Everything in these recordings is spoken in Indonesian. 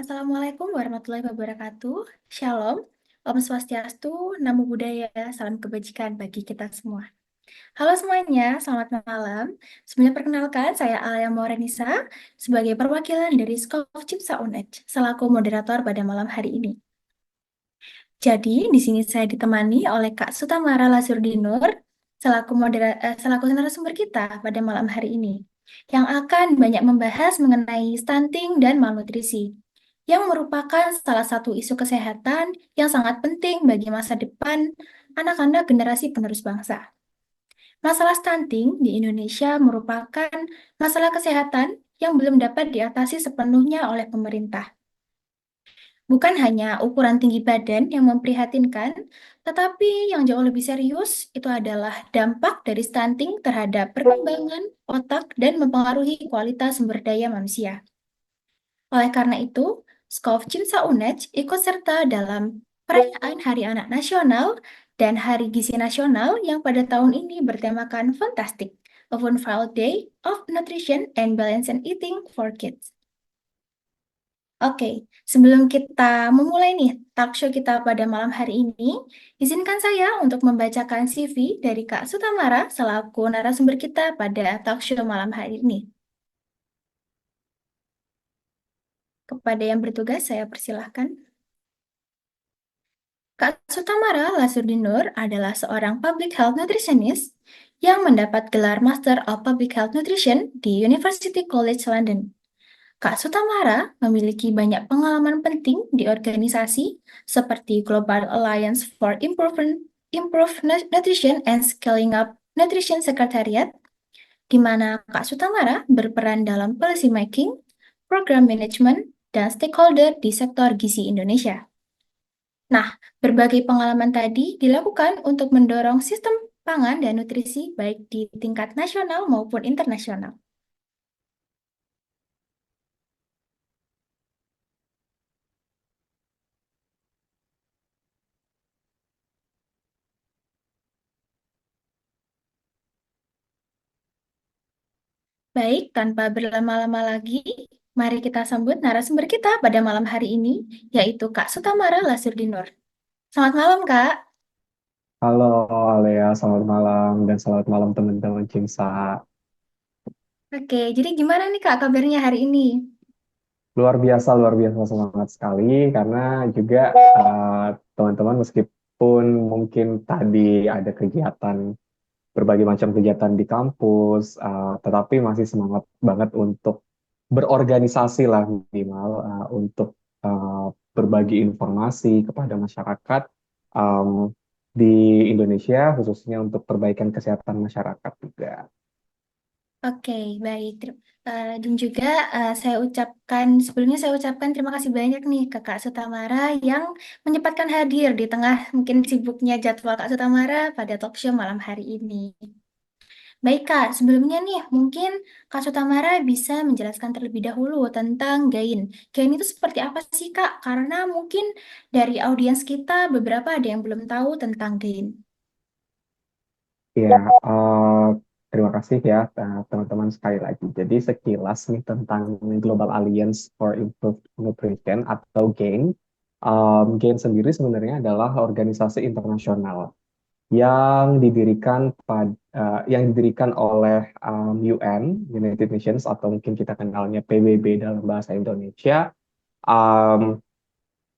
Assalamualaikum warahmatullahi wabarakatuh. Shalom, Om Swastiastu, Namo Buddhaya, salam kebajikan bagi kita semua. Halo semuanya, selamat malam. Sebelumnya perkenalkan, saya Alia Maurenisa sebagai perwakilan dari Skov Cipsa UNED, selaku moderator pada malam hari ini. Jadi, di sini saya ditemani oleh Kak Sutamara Lasurdinur, selaku narasumber kita pada malam hari ini, yang akan banyak membahas mengenai stunting dan malnutrisi, yang merupakan salah satu isu kesehatan yang sangat penting bagi masa depan anak-anak generasi penerus bangsa. Masalah stunting di Indonesia merupakan masalah kesehatan yang belum dapat diatasi sepenuhnya oleh pemerintah. Bukan hanya ukuran tinggi badan yang memprihatinkan, tetapi yang jauh lebih serius itu adalah dampak dari stunting terhadap perkembangan otak dan mempengaruhi kualitas sumber daya manusia. Oleh karena itu, Skov Cimsa UNED ikut serta dalam perayaan Hari Anak Nasional dan Hari Gizi Nasional yang pada tahun ini bertemakan Fantastic, a Wonderful Day of Nutrition and Balance and Eating for Kids. Oke, sebelum kita memulai nih talk show kita pada malam hari ini, izinkan saya untuk membacakan CV dari Kak Sutamara selaku narasumber kita pada talk show malam hari ini. Kepada yang bertugas, saya persilahkan. Kak Sutamara Lasurdinur adalah seorang public health nutritionist yang mendapat gelar Master of Public Health Nutrition di University College London. Kak Sutamara memiliki banyak pengalaman penting di organisasi seperti Global Alliance for Improved Nutrition and Scaling Up Nutrition Secretariat, di mana Kak Sutamara berperan dalam policy making, program management, dan stakeholder di sektor gizi Indonesia. Nah, berbagai pengalaman tadi dilakukan untuk mendorong sistem pangan dan nutrisi baik di tingkat nasional maupun internasional. Baik, tanpa berlama-lama lagi, mari kita sambut narasumber kita pada malam hari ini, yaitu Kak Sutamara Lasurdinur. Selamat malam, Kak. Halo Alea, selamat malam dan selamat malam teman-teman Cimsa. Oke, jadi gimana nih Kak kabarnya hari ini? Luar biasa semangat sekali karena juga teman-teman meskipun mungkin tadi ada kegiatan, berbagai macam kegiatan di kampus, tetapi masih semangat banget untuk berorganisasi lah minimal untuk uh, berbagi informasi kepada masyarakat um, di Indonesia, khususnya untuk perbaikan kesehatan masyarakat juga. Oke, baik. Dan juga sebelumnya saya ucapkan terima kasih banyak nih ke Kak Sutamara yang menyempatkan hadir di tengah mungkin sibuknya jadwal Kak Sutamara pada talk show malam hari ini. Baik Kak, sebelumnya nih mungkin Kak Sutamara bisa menjelaskan terlebih dahulu tentang GAIN. GAIN itu seperti apa sih Kak? Karena mungkin dari audiens kita beberapa ada yang belum tahu tentang GAIN. Ya, terima kasih ya teman-teman sekali lagi. Jadi sekilas nih tentang Global Alliance for Improved Nutrition atau GAIN. GAIN sendiri sebenarnya adalah organisasi internasional yang didirikan oleh UN, United Nations atau mungkin kita kenalnya PBB dalam bahasa Indonesia, um,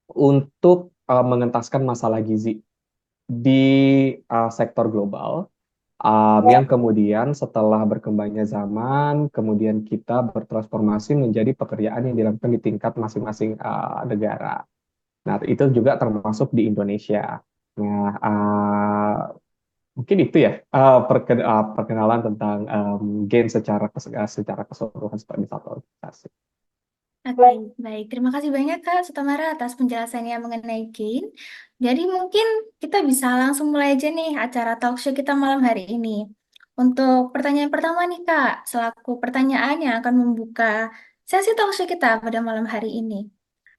untuk mengentaskan masalah gizi di sektor global. Yang kemudian setelah berkembangnya zaman, kemudian kita bertransformasi menjadi pekerjaan yang dilakukan di tingkat masing-masing negara. Nah, itu juga termasuk di Indonesia. Nah, mungkin itu ya perkenalan tentang GAIN secara keseluruhan sebagai satu organisasi. Oke, baik. Terima kasih banyak Kak Sutamara atas penjelasannya mengenai GAIN. Jadi mungkin kita bisa langsung mulai aja nih acara talk show kita malam hari ini. Untuk pertanyaan pertama nih Kak, selaku pertanyaan yang akan membuka sesi talk show kita pada malam hari ini.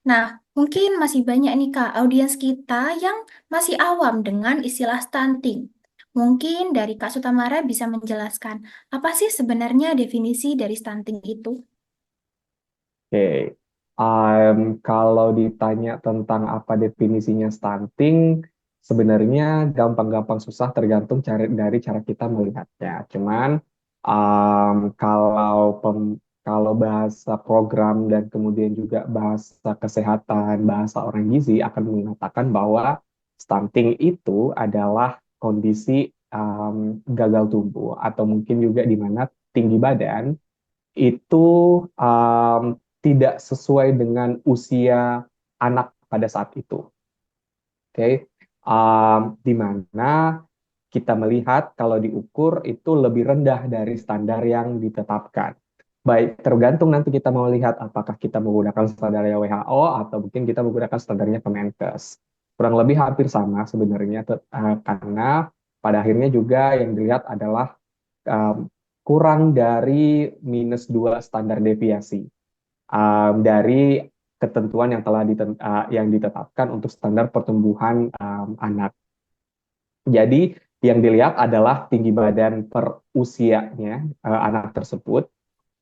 Nah, mungkin masih banyak nih Kak audiens kita yang masih awam dengan istilah stunting. Mungkin dari Kak Sutamara bisa menjelaskan apa sih sebenarnya definisi dari stunting itu? Oke. Kalau ditanya tentang apa definisinya stunting, sebenarnya gampang-gampang susah tergantung dari cara kita melihatnya. Cuman kalau bahasa program dan kemudian juga bahasa kesehatan, bahasa orang gizi akan mengatakan bahwa stunting itu adalah kondisi gagal tumbuh atau mungkin juga di mana tinggi badan itu um, tidak sesuai dengan usia anak pada saat itu. Oke, di mana kita melihat kalau diukur itu lebih rendah dari standar yang ditetapkan. Baik, tergantung nanti kita mau lihat apakah kita menggunakan standarnya WHO atau mungkin kita menggunakan standarnya Kemenkes. Kurang lebih hampir sama sebenarnya, karena pada akhirnya juga yang dilihat adalah um, kurang dari -2 standar deviasi dari ketentuan yang yang ditetapkan untuk standar pertumbuhan anak. Jadi yang dilihat adalah tinggi badan per usianya anak tersebut.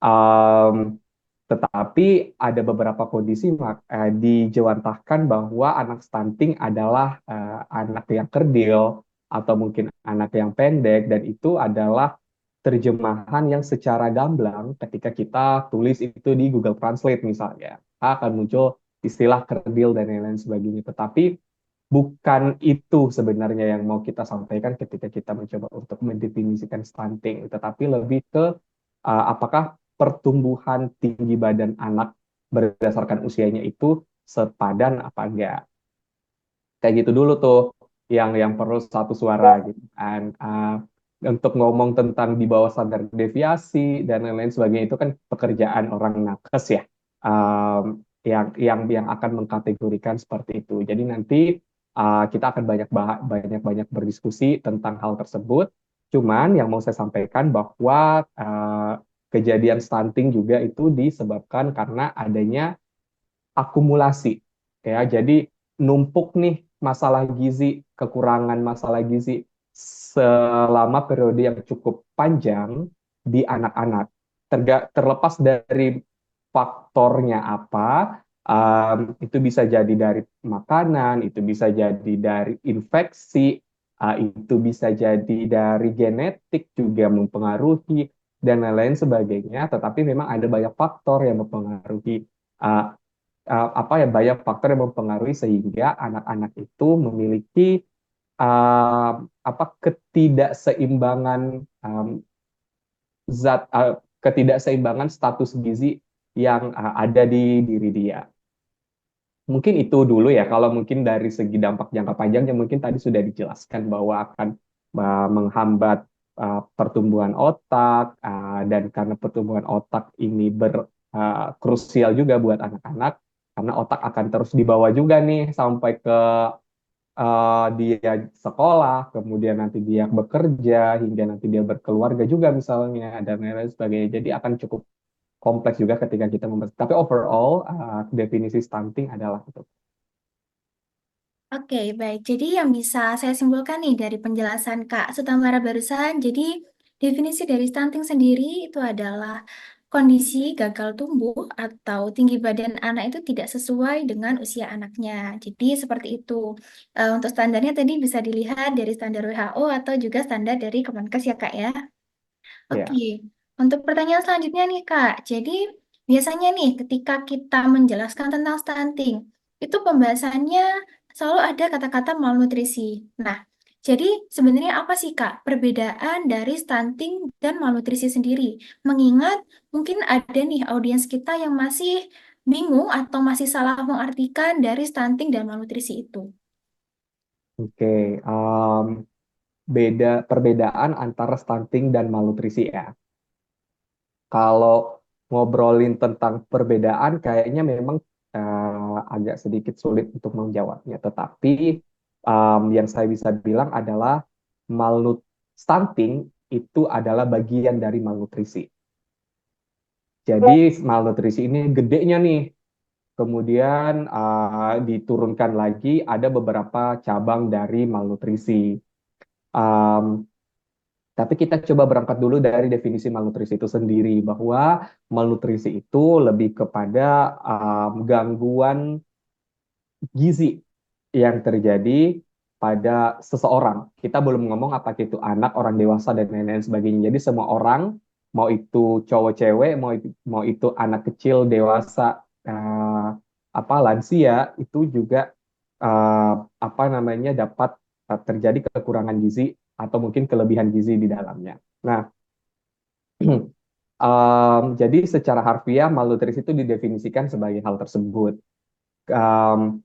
Um, tetapi ada beberapa kondisi dijewantahkan bahwa anak stunting adalah anak yang kerdil atau mungkin anak yang pendek, dan itu adalah terjemahan yang secara gamblang ketika kita tulis itu di Google Translate misalnya akan muncul istilah kerdil dan lain-lain sebagainya. Tetapi bukan itu sebenarnya yang mau kita sampaikan ketika kita mencoba untuk mendefinisikan stunting, tetapi lebih ke apakah pertumbuhan tinggi badan anak berdasarkan usianya itu sepadan apa enggak. Kayak gitu dulu tuh yang perlu satu suara gitu kan. Untuk ngomong tentang di bawah standar deviasi dan lain-lain sebagainya itu kan pekerjaan orang nakes ya. Yang akan mengkategorikan seperti itu. Jadi nanti kita akan banyak berdiskusi tentang hal tersebut. Cuman yang mau saya sampaikan bahwa kejadian stunting juga itu disebabkan karena adanya akumulasi ya. Jadi numpuk nih masalah gizi, kekurangan masalah gizi selama periode yang cukup panjang di anak-anak. Terlepas dari faktornya apa, itu bisa jadi dari makanan, itu bisa jadi dari infeksi, itu bisa jadi dari genetik juga mempengaruhi dan lain-lain sebagainya. Tetapi memang ada banyak faktor yang mempengaruhi uh, banyak faktor yang mempengaruhi sehingga anak-anak itu memiliki uh, ketidakseimbangan ketidakseimbangan status gizi yang ada di diri dia. Mungkin itu dulu ya, kalau mungkin dari segi dampak jangka panjangnya mungkin tadi sudah dijelaskan bahwa akan menghambat pertumbuhan otak, dan karena pertumbuhan otak ini krusial juga buat anak-anak, karena otak akan terus dibawa juga nih sampai ke dia sekolah, kemudian nanti dia bekerja, hingga nanti dia berkeluarga juga misalnya, dan lain-lain sebagainya. Jadi akan cukup kompleks juga ketika kita membahas. Tapi overall, definisi stunting adalah itu. Oke, baik. Jadi yang bisa saya simpulkan nih dari penjelasan Kak Sutamara barusan, jadi definisi dari stunting sendiri itu adalah kondisi gagal tumbuh atau tinggi badan anak itu tidak sesuai dengan usia anaknya. Jadi seperti itu. Untuk standarnya tadi bisa dilihat dari standar WHO atau juga standar dari Kemenkes ya Kak ya. Oke, Ya. untuk pertanyaan selanjutnya nih Kak, jadi biasanya nih ketika kita menjelaskan tentang stunting, itu pembahasannya selalu ada kata-kata malnutrisi. Nah, jadi sebenarnya apa sih Kak perbedaan dari stunting dan malnutrisi sendiri? Mengingat mungkin ada nih audiens kita yang masih bingung atau masih salah mengartikan dari stunting dan malnutrisi itu. Oke, perbedaan antara stunting dan malnutrisi ya. Kalau ngobrolin tentang perbedaan, kayaknya memang agak sedikit sulit untuk menjawabnya. Tetapi yang saya bisa bilang adalah stunting itu adalah bagian dari malnutrisi. Jadi malnutrisi ini gedenya nih. Kemudian diturunkan lagi ada beberapa cabang dari malnutrisi. Um, Tapi kita coba berangkat dulu dari definisi malnutrisi itu sendiri, bahwa malnutrisi itu lebih kepada gangguan gizi yang terjadi pada seseorang. Kita belum ngomong apakah itu anak, orang dewasa, dan lain-lain sebagainya. Jadi semua orang, mau itu cowok cewek, mau itu anak kecil, dewasa, lansia, itu juga apa namanya dapat terjadi kekurangan gizi atau mungkin kelebihan gizi di dalamnya. Nah, jadi secara harfiah malnutrisi itu didefinisikan sebagai hal tersebut. Um,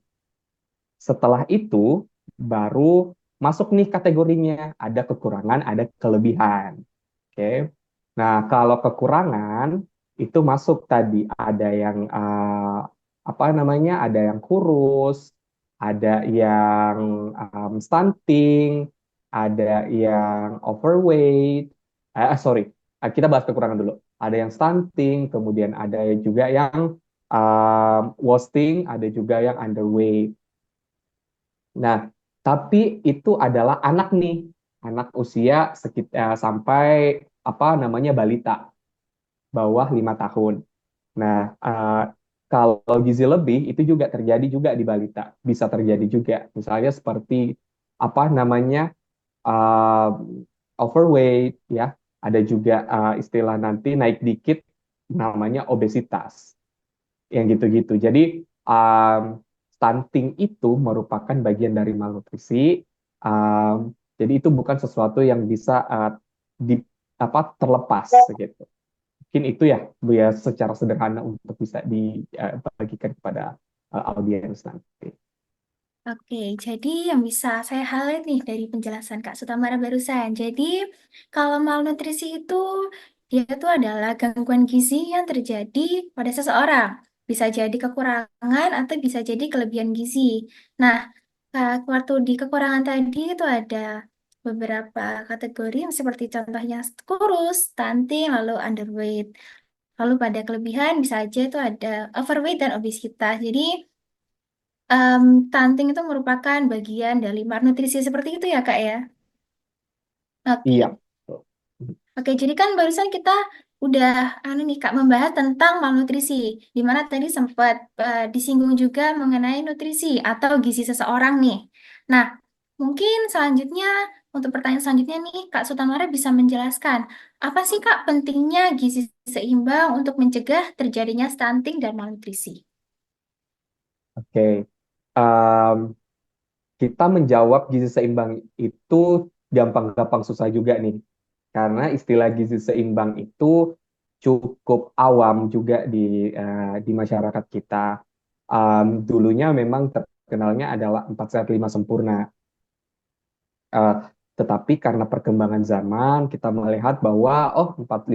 Setelah itu baru masuk nih kategorinya, ada kekurangan, ada kelebihan. Oke. Nah, kalau kekurangan itu masuk tadi, ada yang apa namanya? Ada yang kurus, ada yang stunting, ada yang overweight. Sorry, kita bahas kekurangan dulu. Ada yang stunting, kemudian ada juga yang wasting, ada juga yang underweight. Nah, tapi itu adalah anak nih, anak usia sekitar sampai apa namanya balita, bawah 5 tahun. Nah, kalau gizi lebih itu juga terjadi juga di balita, bisa terjadi juga. Misalnya seperti apa namanya uh, overweight, ya. Ada juga istilah nanti naik dikit namanya obesitas, yang gitu-gitu. Jadi um, stunting itu merupakan bagian dari malnutrisi. Jadi itu bukan sesuatu yang bisa di apa terlepas gitu. Mungkin itu ya, Bu ya, secara sederhana untuk bisa dibagikan kepada audiens nanti. Oke, jadi yang bisa saya highlight nih dari penjelasan Kak Sutamara barusan. Jadi, kalau malnutrisi itu, dia itu adalah gangguan gizi yang terjadi pada seseorang. Bisa jadi kekurangan atau bisa jadi kelebihan gizi. Nah, waktu di kekurangan tadi itu ada beberapa kategori yang seperti contohnya kurus, stunting, lalu underweight. Lalu pada kelebihan bisa aja itu ada overweight dan obesitas. Jadi, stunting itu merupakan bagian dari malnutrisi seperti itu ya, Kak ya? Iya. Oke. Oke, jadi kan barusan kita udah nih Kak membahas tentang malnutrisi, di mana tadi sempat disinggung juga mengenai nutrisi atau gizi seseorang nih. Nah, mungkin selanjutnya untuk pertanyaan selanjutnya nih Kak Sutamara bisa menjelaskan apa sih Kak pentingnya gizi seimbang untuk mencegah terjadinya stunting dan malnutrisi? Oke. Um, kita menjawab gizi seimbang itu gampang-gampang susah juga nih. Karena istilah gizi seimbang itu cukup awam juga di masyarakat kita. Dulunya memang terkenalnya adalah 4 sehat 5 sempurna. Eh, tetapi karena perkembangan zaman, kita melihat bahwa oh 4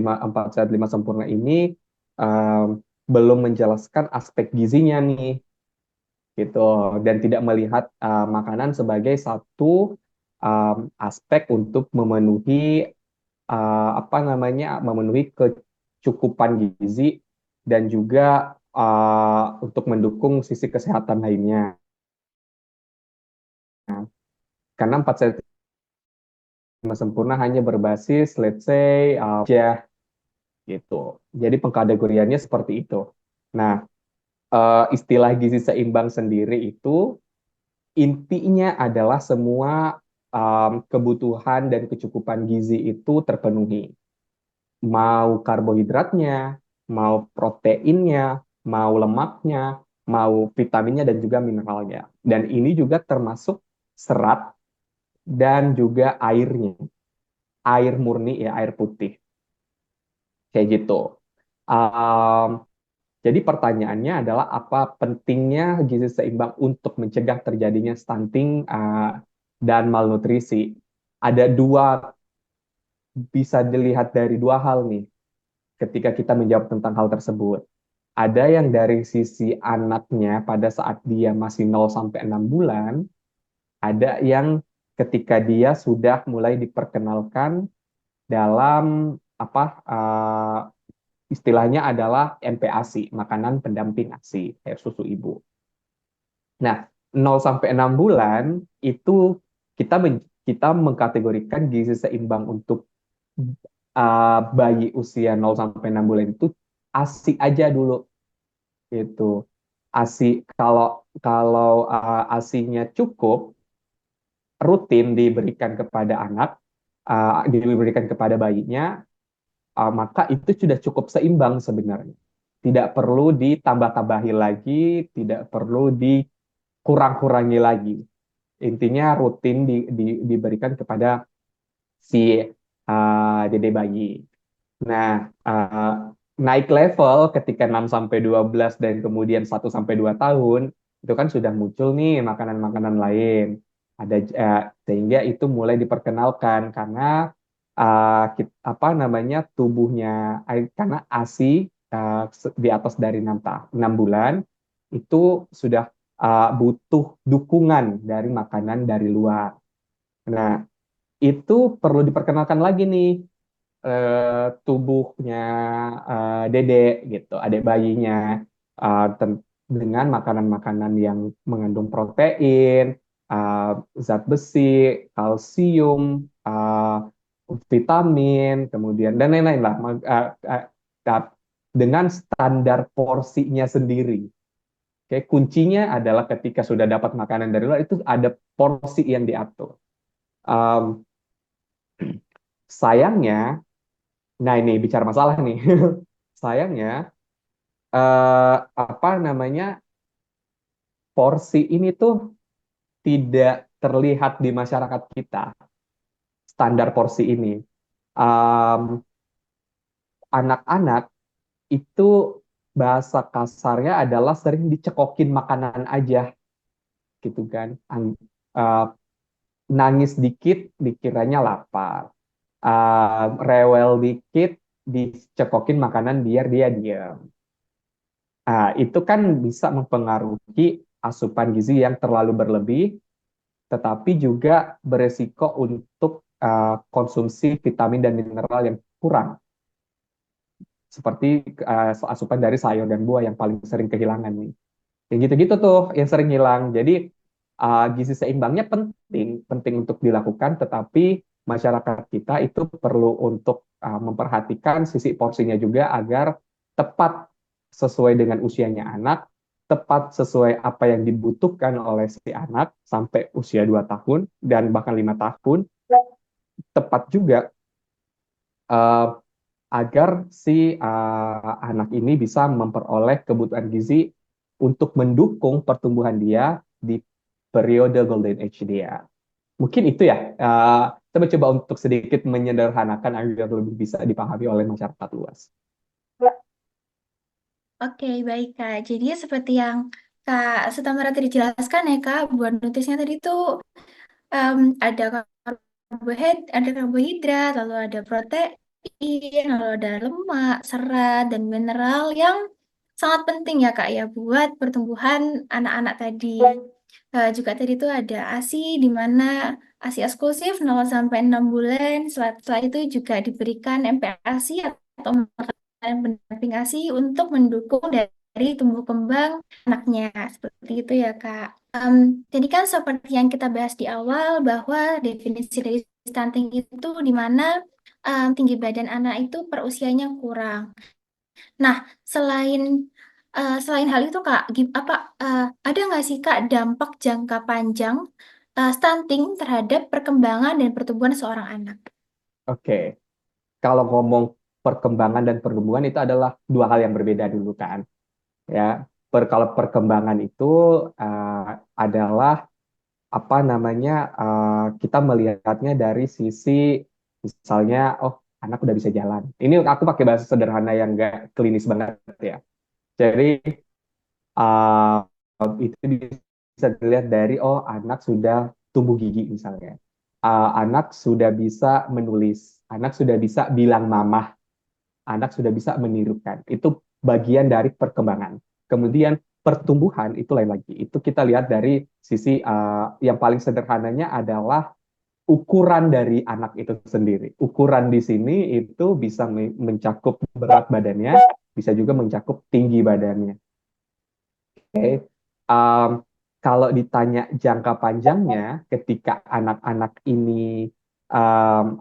sehat 5 sempurna ini belum menjelaskan aspek gizinya nih, gitu, dan tidak melihat makanan sebagai satu aspek untuk memenuhi kecukupan gizi dan juga untuk mendukung sisi kesehatan lainnya. Karena 4 sehat 5 sempurna hanya berbasis let's say gitu. Jadi pengkategoriannya seperti itu. Nah, istilah gizi seimbang sendiri itu intinya adalah semua kebutuhan dan kecukupan gizi itu terpenuhi. Mau karbohidratnya, mau proteinnya, mau lemaknya, mau vitaminnya dan juga mineralnya. Dan ini juga termasuk serat dan juga airnya. Air murni ya, air putih. Kayak gitu. Um, jadi pertanyaannya adalah apa pentingnya gizi seimbang untuk mencegah terjadinya stunting dan malnutrisi? Ada dua, bisa dilihat dari dua hal nih ketika kita menjawab tentang hal tersebut. Ada yang dari sisi anaknya pada saat dia masih 0 sampai 6 bulan, ada yang ketika dia sudah mulai diperkenalkan dalam istilahnya adalah MPASI, makanan pendamping ASI, kayak susu ibu. Nah, 0 sampai 6 bulan itu kita mengkategorikan gizi seimbang untuk bayi usia 0 sampai 6 bulan itu ASI aja dulu itu. ASI kalau kalau ASInya cukup rutin diberikan kepada anak, diberikan kepada bayinya, maka itu sudah cukup seimbang sebenarnya. Tidak perlu ditambah-tambahi lagi, tidak perlu dikurang-kurangi lagi. Intinya rutin diberikan kepada si dede bayi. Nah, naik level ketika 6 sampai 12 dan kemudian 1 sampai 2 tahun, itu kan sudah muncul nih makanan-makanan lain. Sehingga itu mulai diperkenalkan karena apa namanya tubuhnya karena ASI di atas dari 6 bulan itu sudah butuh dukungan dari makanan dari luar. Nah, itu perlu diperkenalkan lagi nih tubuhnya dede gitu, adik bayinya dengan makanan-makanan yang mengandung protein, uh, zat besi, kalsium, vitamin, kemudian dan lain-lain lah, dengan standar porsinya sendiri. Oke, kuncinya adalah ketika sudah dapat makanan dari luar itu ada porsi yang diatur. Um, Sayangnya, nah ini bicara masalah nih. Sayangnya apa namanya porsi ini tuh tidak terlihat di masyarakat kita standar porsi ini. Um, Anak-anak itu bahasa kasarnya adalah sering dicekokin makanan aja gitu kan. Uh, Nangis dikit dikiranya lapar. Rewel dikit dicekokin makanan biar dia diam. Itu kan bisa mempengaruhi asupan gizi yang terlalu berlebih, tetapi juga beresiko untuk konsumsi vitamin dan mineral yang kurang, seperti asupan dari sayur dan buah yang paling sering kehilangan nih. Yang gitu-gitu tuh yang sering hilang. Jadi gizi seimbangnya penting, penting untuk dilakukan, tetapi masyarakat kita itu perlu untuk memperhatikan sisi porsinya juga agar tepat sesuai dengan usianya anak, tepat sesuai apa yang dibutuhkan oleh si anak sampai usia 2 tahun dan bahkan 5 tahun, tepat juga uh, agar si anak ini bisa memperoleh kebutuhan gizi untuk mendukung pertumbuhan dia di periode golden age dia. Mungkin itu ya. Saya mencoba untuk sedikit menyederhanakan agar lebih bisa dipahami oleh masyarakat luas. Oke, baik Kak. Jadi seperti yang Kak Sutamara tadi jelaskan ya Kak, buat nutisnya tadi tuh ada ada karbohidrat, lalu ada protein, lalu ada lemak, serat, dan mineral yang sangat penting ya Kak ya buat pertumbuhan anak-anak tadi. Juga tadi tuh ada ASI di mana ASI eksklusif 0 sampai 6 bulan. Setelah itu juga diberikan MPASI atau makanan pendamping ASI untuk mendukung dari tumbuh kembang anaknya. Seperti itu ya Kak. Em, jadi kan seperti yang kita bahas di awal bahwa definisi dari stunting itu di mana tinggi badan anak itu per usianya kurang. Nah, selain selain hal itu Kak, ada nggak sih Kak dampak jangka panjang stunting terhadap perkembangan dan pertumbuhan seorang anak? Oke, kalau ngomong perkembangan dan pertumbuhan itu adalah dua hal yang berbeda dulu kan. Ya, kalau perkembangan itu uh, adalah apa namanya kita melihatnya dari sisi misalnya oh anak udah bisa jalan. Ini aku pakai bahasa sederhana yang enggak klinis banget ya. Jadi uh, itu bisa dilihat dari oh anak sudah tumbuh gigi misalnya. Anak sudah bisa menulis, anak sudah bisa bilang mama, anak sudah bisa menirukan. Itu bagian dari perkembangan. Kemudian pertumbuhan itu lain lagi. Itu kita lihat dari sisi yang paling sederhananya adalah ukuran dari anak itu sendiri. Ukuran di sini itu bisa mencakup berat badannya, bisa juga mencakup tinggi badannya. Okay. Um, Kalau ditanya jangka panjangnya, ketika anak-anak ini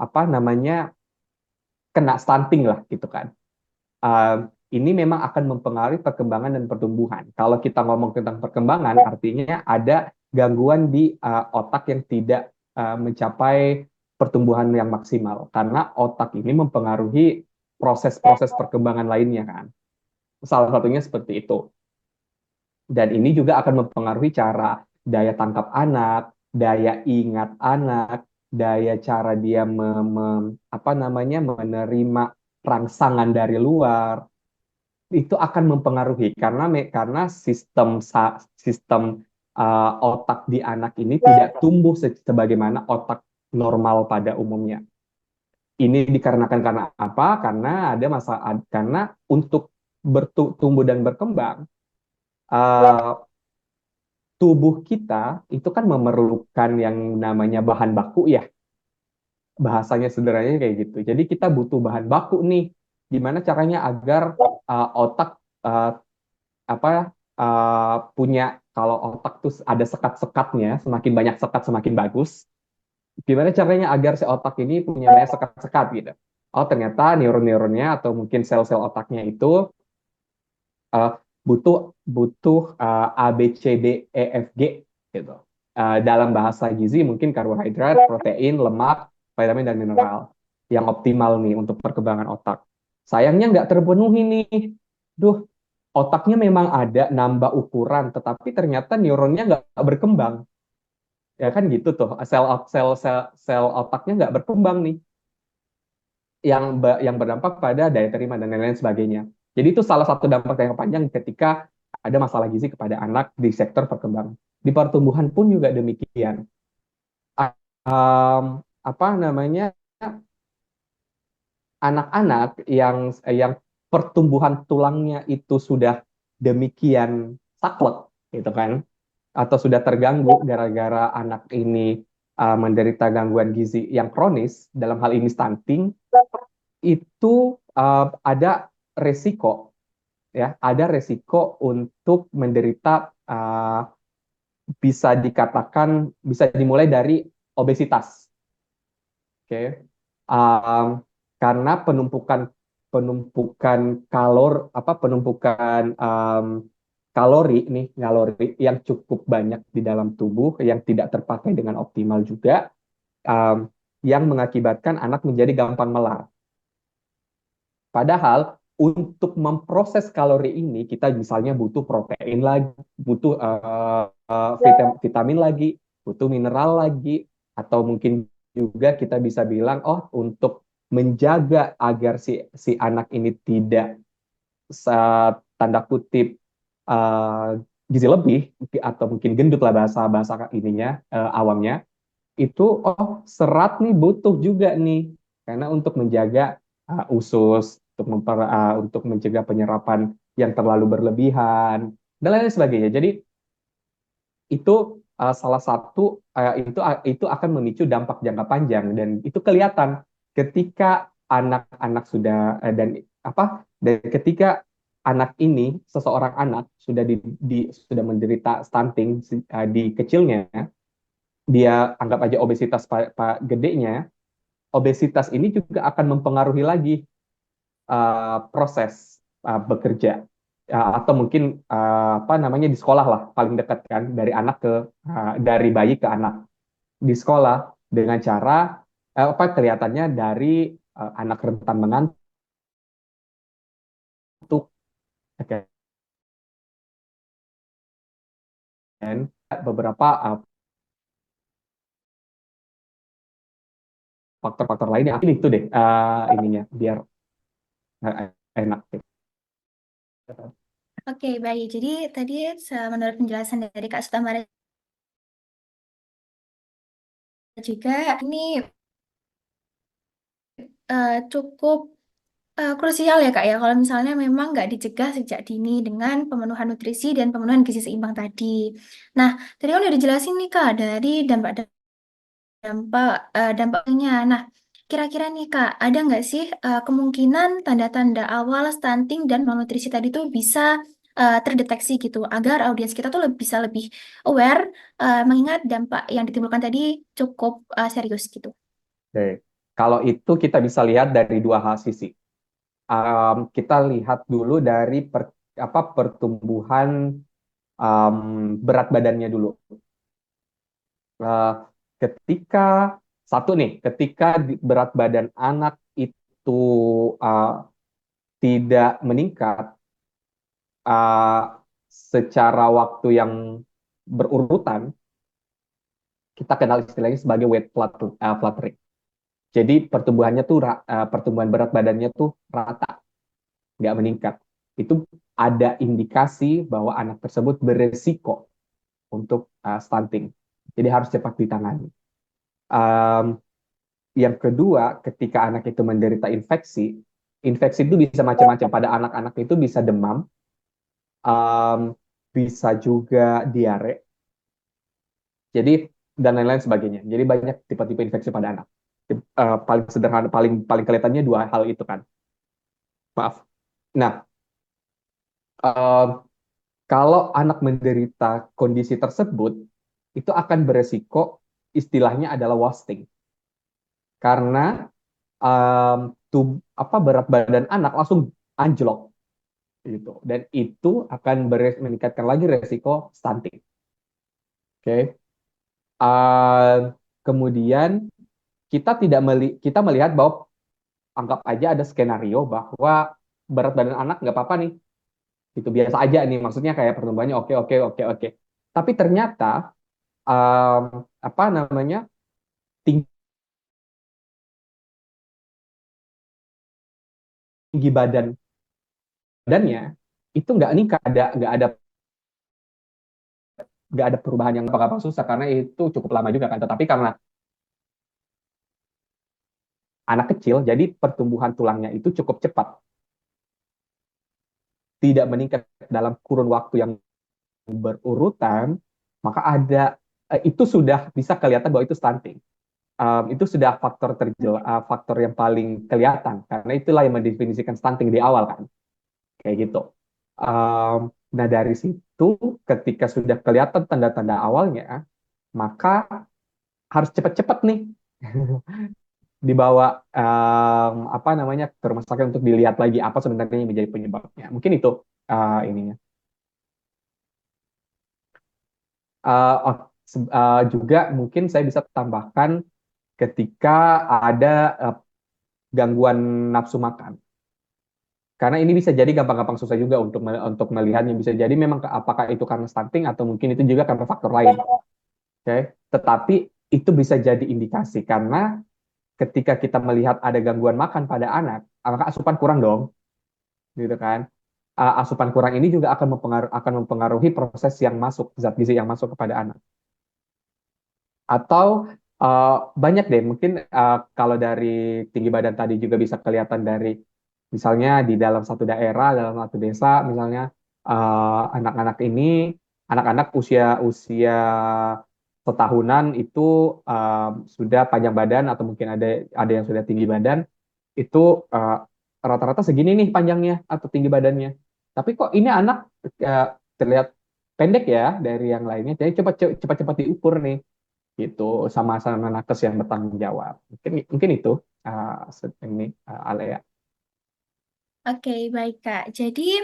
apa namanya kena stunting lah gitu kan. Ini memang akan mempengaruhi perkembangan dan pertumbuhan. Kalau kita ngomong tentang perkembangan, artinya ada gangguan di otak yang tidak mencapai pertumbuhan yang maksimal, karena otak ini mempengaruhi proses-proses perkembangan lainnya kan. Salah satunya seperti itu. Dan ini juga akan mempengaruhi cara daya tangkap anak, daya ingat anak, daya cara dia apa namanya menerima rangsangan dari luar. Itu akan mempengaruhi karena sistem otak di anak ini tidak tumbuh sebagaimana otak normal pada umumnya. Ini dikarenakan karena apa? Karena untuk bertumbuh dan berkembang, uh, tubuh kita itu kan memerlukan yang namanya bahan baku ya. Bahasanya sederhananya kayak gitu. Jadi kita butuh bahan baku nih. Gimana caranya agar otak uh, apa punya, kalau otak tuh ada sekat-sekatnya, semakin banyak sekat semakin bagus. Gimana caranya agar si otak ini punya banyak sekat-sekat gitu? Oh, ternyata neuron-neuronnya atau mungkin sel-sel otaknya itu uh, butuh butuh A B C D E F G gitu. Dalam bahasa gizi mungkin karbohidrat, protein, lemak, vitamin dan mineral yang optimal nih untuk perkembangan otak. Sayangnya nggak terpenuhi nih. Duh, otaknya memang ada nambah ukuran, tetapi ternyata neuronnya nggak berkembang. Ya kan gitu tuh, sel otaknya nggak berkembang nih, yang berdampak pada daya terima dan lain-lain sebagainya. Jadi itu salah satu dampak yang panjang ketika ada masalah gizi kepada anak di sektor perkembangan. Di pertumbuhan pun juga demikian. Apa namanya, anak-anak yang pertumbuhan tulangnya itu sudah demikian saklek gitu kan, atau sudah terganggu gara-gara anak ini menderita gangguan gizi yang kronis, dalam hal ini stunting, itu ada resiko, ya, ada resiko untuk menderita, bisa dimulai dari obesitas, oke. Okay? Um, karena penumpukan penumpukan kalori yang cukup banyak di dalam tubuh yang tidak terpakai dengan optimal juga, um, yang mengakibatkan anak menjadi gampang melar. Padahal untuk memproses kalori ini kita misalnya butuh protein lagi, butuh vitamin lagi, butuh mineral lagi, atau mungkin juga kita bisa bilang, oh, untuk menjaga agar si anak ini tidak tanda kutip gizi lebih, atau mungkin gendut lah bahasa bahasa ininya, awamnya, itu, oh, serat nih butuh juga nih, karena untuk menjaga usus, untuk mencegah penyerapan yang terlalu berlebihan dan lain sebagainya. Jadi itu salah satu, itu akan memicu dampak jangka panjang, dan itu kelihatan ketika anak-anak sudah dan apa dan ketika anak ini, seseorang anak sudah menderita stunting di kecilnya, dia anggap aja obesitas pak gedenya, obesitas ini juga akan mempengaruhi lagi proses bekerja, atau mungkin apa namanya di sekolah lah, paling dekat kan, dari bayi ke anak di sekolah, dengan cara apa kelihatannya dari anak rentan mengantuk, dan beberapa faktor-faktor lainnya. Ini itu deh ininya biar enak. Oke, baik. Jadi tadi menurut penjelasan dari Kak Sutamara juga, ini cukup krusial ya Kak ya, kalau misalnya memang nggak dicegah sejak dini dengan pemenuhan nutrisi dan pemenuhan gizi seimbang tadi. Nah, tadi kan udah dijelasin nih Kak dari dampaknya. Nah, kira-kira nih Kak, ada nggak sih kemungkinan tanda-tanda awal stunting dan malnutrisi tadi tuh bisa terdeteksi gitu, agar audiens kita tuh bisa lebih aware, mengingat dampak yang ditimbulkan tadi cukup serius gitu. Oke. Kalau itu kita bisa lihat dari dua hal sisi. Kita lihat dulu dari pertumbuhan um, berat badannya dulu. Eh, ketika ketika berat badan anak itu uh, tidak meningkat uh, secara waktu yang berurutan, kita kenal istilahnya sebagai fluttering. Jadi pertumbuhan berat badannya tuh rata, nggak meningkat. Itu ada indikasi bahwa anak tersebut beresiko untuk stunting. Jadi harus cepat ditangani. Um, yang kedua, ketika anak itu menderita infeksi, infeksi itu bisa macam-macam. Pada anak-anak itu bisa demam, um, bisa juga diare, jadi dan lain-lain sebagainya. Jadi banyak tipe-tipe infeksi pada anak. Paling sederhana, paling paling kelihatannya dua hal itu kan. Maaf. Nah, um, kalau anak menderita kondisi tersebut, itu akan beresiko istilahnya adalah wasting. Karena um, berat badan anak langsung anjlok gitu. Dan itu akan meningkatkan lagi resiko stunting. Oke. Okay? Kemudian kita melihat bahwa anggap aja ada skenario bahwa berat badan anak nggak apa-apa nih, itu biasa aja nih, maksudnya kayak pertumbuhannya oke oke oke oke. Tapi ternyata um, apa namanya tinggi badannya itu nggak nikah, nggak ada perubahan yang apa-apa susah karena itu cukup lama juga kan. Tetapi karena anak kecil, jadi pertumbuhan tulangnya itu cukup cepat, tidak meningkat dalam kurun waktu yang berurutan, maka itu sudah bisa kelihatan bahwa itu stunting. Itu sudah faktor yang paling kelihatan karena itulah yang mendefinisikan stunting di awal kan, kayak gitu. Nah dari situ ketika sudah kelihatan tanda-tanda awalnya, maka harus cepat-cepat nih dibawa apa namanya ke rumah sakit untuk dilihat lagi apa sebenarnya yang menjadi penyebabnya. Mungkin itu ininya. Oh, juga mungkin saya bisa tambahkan ketika ada uh, gangguan nafsu makan. Karena ini bisa jadi gampang-gampang susah juga untuk melihatnya. Bisa jadi memang apakah itu karena stunting atau mungkin itu juga karena faktor lain. Okay? Tetapi itu bisa jadi indikasi karena ketika kita melihat ada gangguan makan pada anak, maka asupan kurang dong, gitu kan? Asupan kurang ini juga akan mempengaruhi proses yang masuk, zat gizi yang masuk kepada anak. Atau uh, banyak deh, mungkin kalau dari tinggi badan tadi juga bisa kelihatan dari misalnya di dalam satu daerah, dalam satu desa, misalnya anak-anak ini, anak-anak usia usia setahunan itu sudah panjang badan atau mungkin ada yang sudah tinggi badan, itu uh, rata-rata segini nih panjangnya atau tinggi badannya. Tapi kok ini anak uh, terlihat pendek ya dari yang lainnya. Jadi cepat-cepat diukur nih gitu sama-sama nakes yang bertanggung jawab. Mungkin mungkin itu ini Alea. Oke, baik Kak. Jadi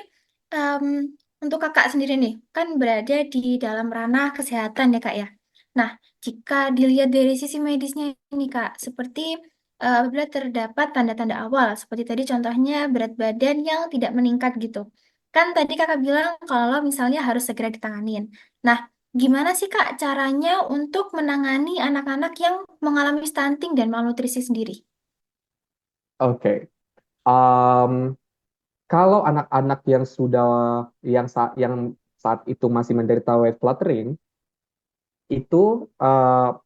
em, untuk Kakak sendiri nih, kan berada di dalam ranah kesehatan ya Kak ya. Nah, jika dilihat dari sisi medisnya ini Kak, seperti apabila terdapat tanda-tanda awal, seperti tadi contohnya berat badan yang tidak meningkat gitu. Kan tadi Kakak bilang kalau misalnya harus segera ditanganin. Nah, gimana sih Kak caranya untuk menangani anak-anak yang mengalami stunting dan malnutrisi sendiri? Oke. Um, Kalau anak-anak yang saat itu masih menderita weight fluttering, itu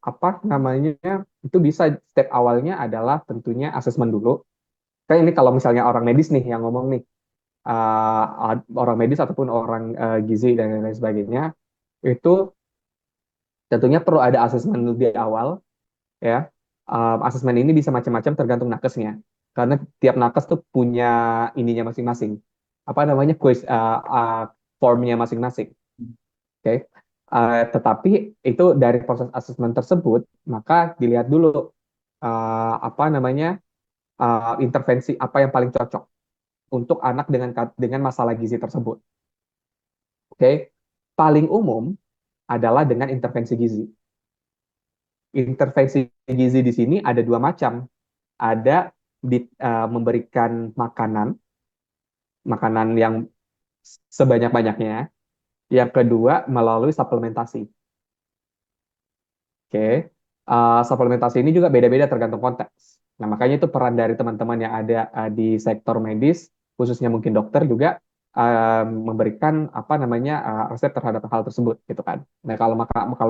apa namanya, itu bisa step awalnya adalah tentunya asesmen dulu. Kayak ini kalau misalnya orang medis nih yang ngomong nih, orang medis ataupun orang gizi dan lain sebagainya, itu tentunya perlu ada asesmen di awal ya. Asesmen ini bisa macam-macam tergantung nakesnya, karena tiap nakes tuh punya ininya masing-masing, apa namanya, formnya masing-masing. Oke. Tetapi itu dari proses asesmen tersebut, maka dilihat dulu apa namanya intervensi apa yang paling cocok untuk anak dengan masalah gizi tersebut. Oke, paling umum adalah dengan intervensi gizi. Intervensi gizi di sini ada dua macam. Ada memberikan makanan, makanan yang sebanyak-banyaknya. Yang kedua melalui suplementasi. Oke, suplementasi ini juga beda-beda tergantung konteks. Nah, makanya itu peran dari teman-teman yang ada di sektor medis, khususnya mungkin dokter juga memberikan apa namanya resep terhadap hal tersebut, gitu kan. Nah, kalau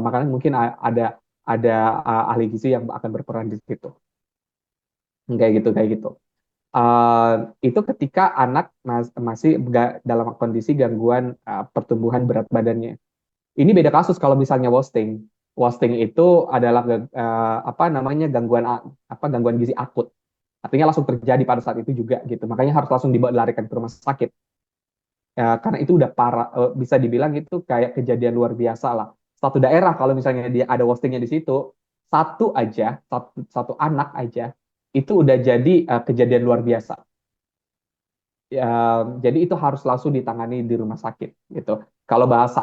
makanan mungkin ada ahli gizi yang akan berperan di situ, kayak gitu kayak gitu. Uh, itu ketika anak masih dalam kondisi gangguan pertumbuhan berat badannya. Ini beda kasus kalau misalnya wasting. Wasting itu adalah apa namanya gangguan gizi akut. Artinya langsung terjadi pada saat itu juga gitu. Makanya harus langsung dilarikan ke rumah sakit. Karena itu udah parah, bisa dibilang itu kayak kejadian luar biasa lah. Satu daerah kalau misalnya dia ada wastingnya di situ, satu anak aja itu udah jadi kejadian luar biasa. Ya, jadi itu harus langsung ditangani di rumah sakit gitu. Kalau bahasa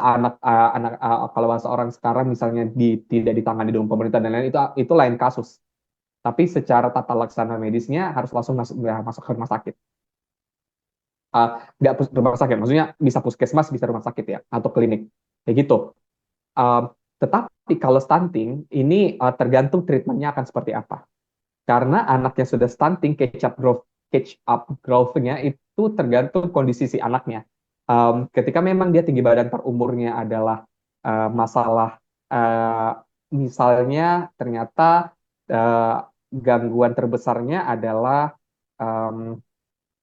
kalau bahasa orang sekarang misalnya tidak ditangani dengan pemerintah dan lain itu lain kasus. Tapi secara tata laksana medisnya harus langsung masuk ke rumah sakit. Uh, nggak rumah sakit, maksudnya bisa puskesmas, bisa rumah sakit ya, atau klinik, kayak gitu. Um, tetapi kalau stunting ini tergantung treatmentnya akan seperti apa. Karena anaknya sudah stunting, catch up growth-nya itu tergantung kondisi si anaknya. Ketika memang dia tinggi badan per umurnya adalah masalah, uh, misalnya ternyata uh, gangguan terbesarnya adalah um,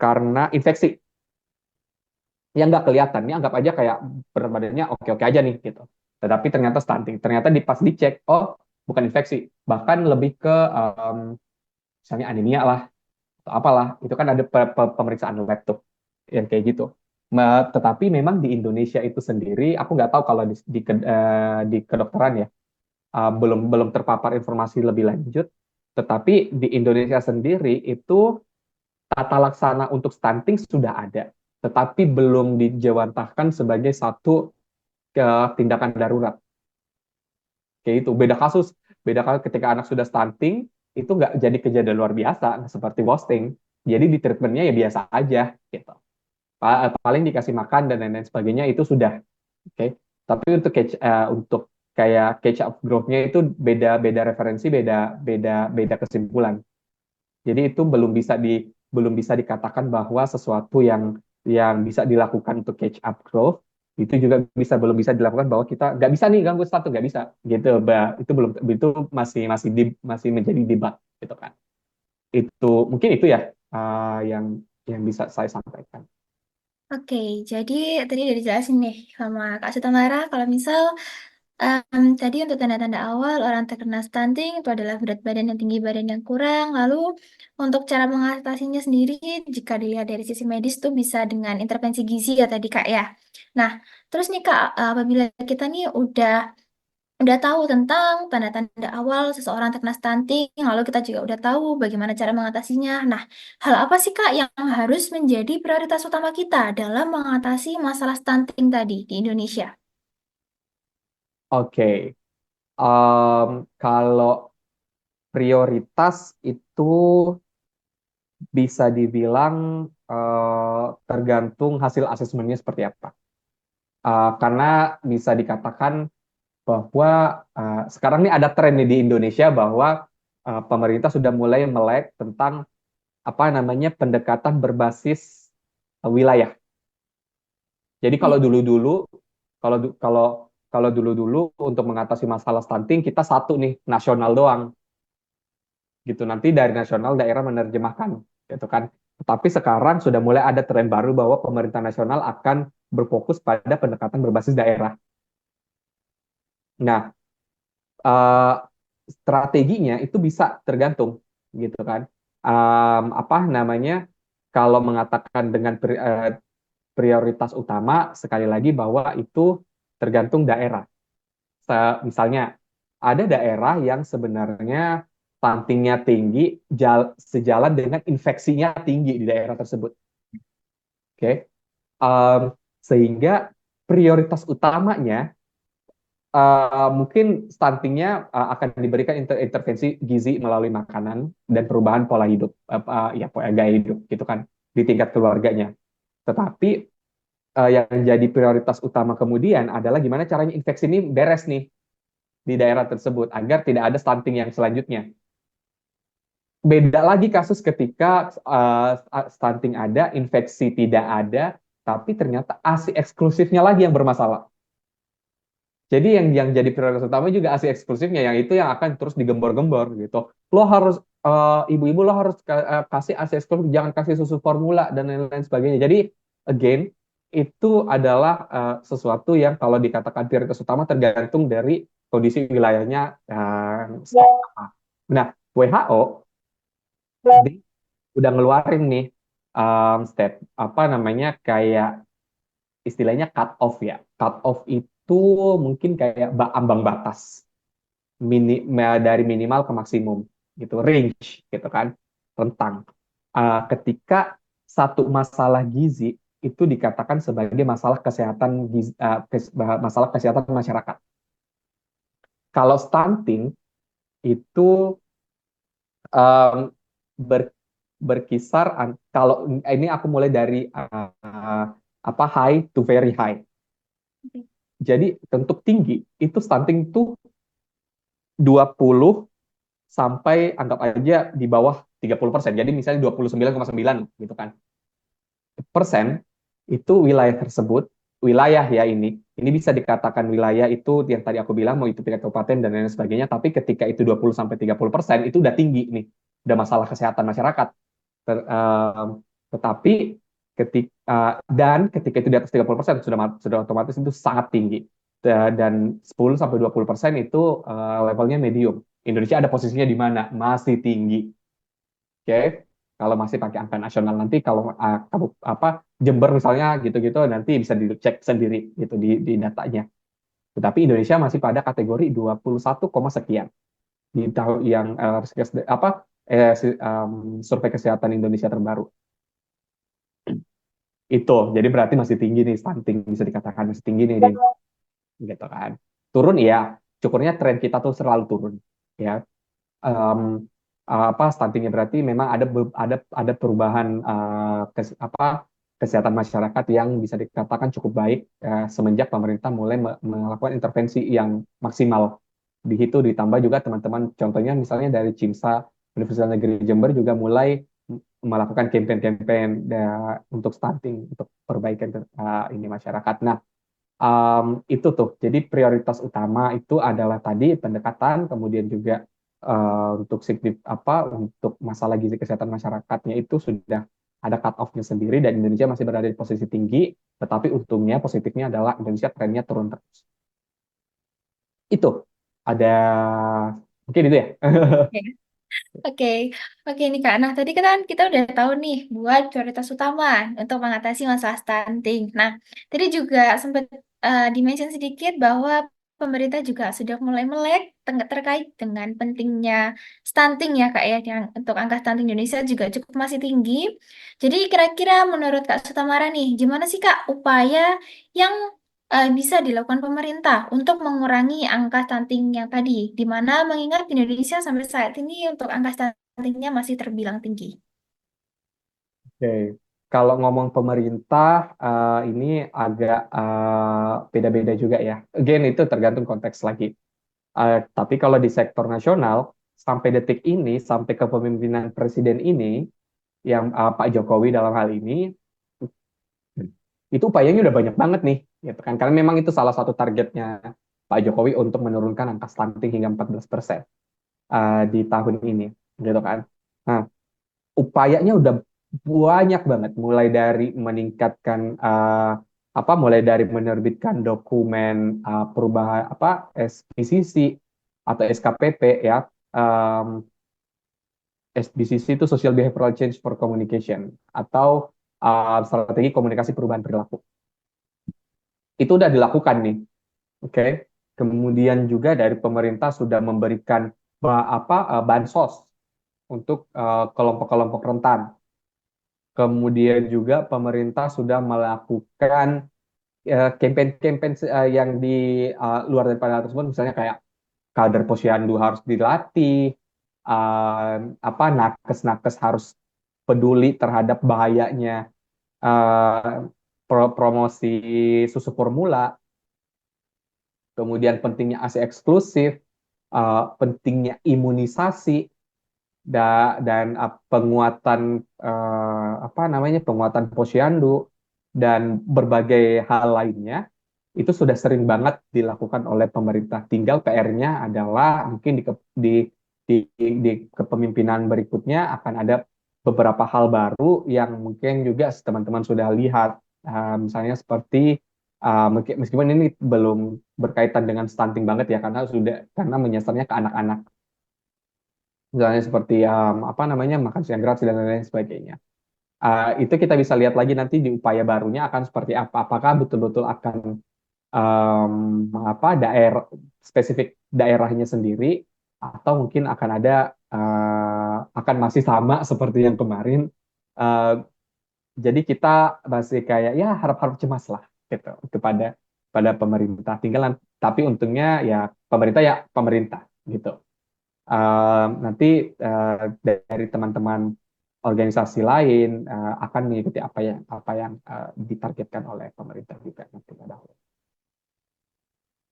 karena infeksi yang nggak kelihatan, ya anggap aja kayak berat badannya oke-oke aja nih gitu. Tetapi ternyata stunting, ternyata pas dicek, oh bukan infeksi, bahkan lebih ke misalnya anemia lah atau apalah, itu kan ada pemeriksaan lab tuh yang kayak gitu. Tetapi memang di Indonesia itu sendiri, aku nggak tahu kalau di kedokteran ya, belum belum terpapar informasi lebih lanjut. Tetapi di Indonesia sendiri itu tata laksana untuk stunting sudah ada, tetapi belum dijawantahkan sebagai satu tindakan darurat. Kayak itu beda kasus ketika anak sudah stunting itu nggak jadi kejadian luar biasa, nggak seperti wasting. Jadi di treatmentnya ya biasa aja gitu. Paling dikasih makan dan lain-lain sebagainya itu sudah oke. Okay? Tapi untuk kayak catch up growth-nya itu beda referensi, beda beda beda kesimpulan. Jadi itu belum bisa dikatakan bahwa sesuatu yang bisa dilakukan untuk catch up growth itu juga belum bisa dilakukan bahwa kita nggak bisa nih ganggu satu nggak bisa gitu. Itu belum, itu masih menjadi debat gitu kan. Itu mungkin itu ya yang bisa saya sampaikan. Oke, jadi tadi udah dijelasin nih sama Kak Sutamara kalau misal tadi untuk tanda-tanda awal orang terkena stunting itu adalah berat badan yang tinggi, badan yang kurang. Lalu untuk cara mengatasinya sendiri, jika dilihat dari sisi medis tuh bisa dengan intervensi gizi ya tadi Kak ya. Nah, terus nih Kak, apabila kita nih udah tahu tentang tanda-tanda awal seseorang terkena stunting, lalu kita juga udah tahu bagaimana cara mengatasinya. Nah, hal apa sih Kak yang harus menjadi prioritas utama kita dalam mengatasi masalah stunting tadi di Indonesia? Oke, kalau prioritas itu bisa dibilang tergantung hasil asesmennya seperti apa. Karena bisa dikatakan bahwa sekarang ini ada tren nih di Indonesia bahwa pemerintah sudah mulai melek tentang apa namanya pendekatan berbasis wilayah. Jadi Iya. kalau du- kalau kalau dulu-dulu untuk mengatasi masalah stunting kita satu nih nasional doang gitu. Nanti dari nasional daerah menerjemahkan gitu kan. Tapi sekarang sudah mulai ada tren baru bahwa pemerintah nasional akan berfokus pada pendekatan berbasis daerah. Nah, eh, strateginya itu bisa tergantung gitu kan. Apa namanya? Kalau mengatakan dengan prioritas utama sekali lagi bahwa itu tergantung daerah. Misalnya ada daerah yang sebenarnya stuntingnya tinggi sejalan dengan infeksinya tinggi di daerah tersebut. Oke, Um, sehingga prioritas utamanya mungkin stuntingnya akan diberikan intervensi gizi melalui makanan dan perubahan pola hidup, ya pola gaya hidup gitu kan di tingkat keluarganya. Tetapi yang jadi prioritas utama kemudian adalah gimana caranya infeksi ini beres nih di daerah tersebut agar tidak ada stunting yang selanjutnya. Beda lagi kasus ketika stunting ada, infeksi tidak ada, tapi ternyata ASI eksklusifnya lagi yang bermasalah. Jadi yang jadi prioritas utama juga ASI eksklusifnya, yang itu yang akan terus digembor-gembor gitu. Lo harus ibu-ibu lo harus kasih ASI eksklusif, jangan kasih susu formula dan lain-lain sebagainya. Jadi again itu adalah sesuatu yang kalau dikatakan prioritas utama tergantung dari kondisi wilayahnya apa. Nah, WHO dia udah ngeluarin nih step apa namanya kayak istilahnya cut off ya. Cut off itu mungkin kayak ambang batas dari minimal ke maksimum gitu, range gitu kan, rentang. Ketika satu masalah gizi itu dikatakan sebagai masalah kesehatan gizi, masalah kesehatan masyarakat. Kalau stunting itu um, ber, berkisar kalau ini aku mulai dari apa high to very high. Jadi untuk tinggi itu stunting itu 20 sampai anggap aja di bawah 30%. Jadi misalnya 29,9 gitu kan. Persen itu wilayah tersebut, wilayah ya ini bisa dikatakan wilayah itu yang tadi aku bilang mau itu tingkat kabupaten dan lain sebagainya, tapi ketika itu 20 sampai 30% itu udah tinggi nih. Udah masalah kesehatan masyarakat. Tetapi ketika itu di atas 30% sudah otomatis itu sangat tinggi. Dan 10 sampai 20% itu levelnya medium. Indonesia ada posisinya di mana? Masih tinggi. Oke. Kalau masih pakai angka nasional nanti kalau apa Jember misalnya gitu-gitu nanti bisa dicek sendiri gitu di datanya. Tetapi Indonesia masih pada kategori 21, sekian di tahun yang apa survei kesehatan Indonesia terbaru. Itu jadi berarti masih tinggi nih stunting, bisa dikatakan masih tinggi nih gitu kan. Turun ya, cukurnya tren kita tuh selalu turun ya. um, apa stuntingnya berarti memang ada perubahan apa kesehatan masyarakat yang bisa dikatakan cukup baik semenjak pemerintah mulai melakukan intervensi yang maksimal di situ, ditambah juga teman-teman contohnya misalnya dari CIMSA Universitas Negeri Jember juga mulai melakukan kampanye-kampanye untuk stunting untuk perbaikan ini masyarakat. Nah, itu tuh. Jadi prioritas utama itu adalah tadi pendekatan, kemudian juga untuk untuk masalah gizi kesehatan masyarakatnya itu sudah ada cut off-nya sendiri dan Indonesia masih berada di posisi tinggi, tetapi untungnya positifnya adalah Indonesia trennya turun terus. Itu ada mungkin itu ya. Oke, oke nih Kak. Nah, tadi kan kita udah tahu nih buat prioritas utama untuk mengatasi masalah stunting. Nah, tadi juga sempat di-mention sedikit bahwa pemerintah juga sudah mulai melek terkait dengan pentingnya stunting ya Kak ya, yang untuk angka stunting Indonesia juga cukup masih tinggi. Jadi kira-kira menurut Kak Sutamara nih, gimana sih Kak upaya yang bisa dilakukan pemerintah untuk mengurangi angka stunting yang tadi, di mana mengingat Indonesia sampai saat ini untuk angka stuntingnya masih terbilang tinggi. Oke, kalau ngomong pemerintah ini agak beda-beda juga ya. Again itu tergantung konteks lagi. Tapi kalau di sektor nasional, sampai detik ini, sampai kepemimpinan presiden ini, yang Pak Jokowi dalam hal ini, itu upayanya udah banyak banget nih, gitu kan? Karena memang itu salah satu targetnya Pak Jokowi untuk menurunkan angka stunting hingga 14% di tahun ini, gitu kan? Nah, upayanya udah banyak banget, mulai dari meningkatkan mulai dari menerbitkan dokumen perubahan SPCC atau SKPP ya. um, SBCC itu Social Behavioral Change for Communication atau strategi komunikasi perubahan perilaku. Itu udah dilakukan nih, oke. Kemudian juga dari pemerintah sudah memberikan bansos untuk kelompok-kelompok rentan. Kemudian juga pemerintah sudah melakukan campaign-campaign yang di luar daripada hal tersebut, misalnya kayak kader posyandu harus dilatih, nakes-nakes harus peduli terhadap bahayanya promosi susu formula, kemudian pentingnya ASI eksklusif, pentingnya imunisasi, dan penguatan penguatan posyandu dan berbagai hal lainnya itu sudah sering banget dilakukan oleh pemerintah. Tinggal PR-nya adalah mungkin di kepemimpinan berikutnya akan ada beberapa hal baru yang mungkin juga teman-teman sudah lihat. Misalnya seperti meskipun ini belum berkaitan dengan stunting banget ya karena menyasarnya ke anak-anak. Misalnya seperti makan siang gratis dan lain-lain sebagainya. Itu kita bisa lihat lagi nanti di upaya barunya akan seperti apa. Apakah betul-betul akan daerah spesifik daerahnya sendiri atau mungkin akan ada akan masih sama seperti yang kemarin. Uh, jadi kita masih kayak ya harap-harap cemas lah gitu kepada pada pemerintah. Tapi untungnya ya pemerintah gitu. Nanti dari teman-teman organisasi lain akan mengikuti apa yang ditargetkan oleh pemerintah juga nanti pada akhirnya.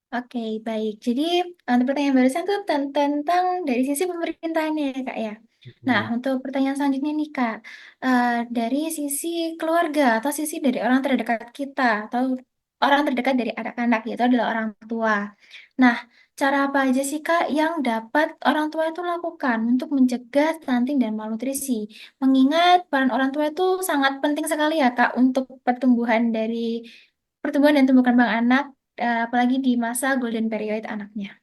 Oke, baik. Jadi, untuk pertanyaan barusan tuh tentang dari sisi pemerintahannya ya, Kak ya. Nah, Hmm. untuk pertanyaan selanjutnya nih, Kak. Dari sisi keluarga atau sisi dari orang terdekat kita atau orang terdekat dari anak-anak, yaitu adalah orang tua. Nah, cara apa aja sih, Kak, yang dapat orang tua itu lakukan untuk mencegah stunting dan malnutrisi? Mengingat peran orang tua itu sangat penting sekali ya, Kak, untuk pertumbuhan dan tumbuh kembang anak, apalagi di masa golden period anaknya.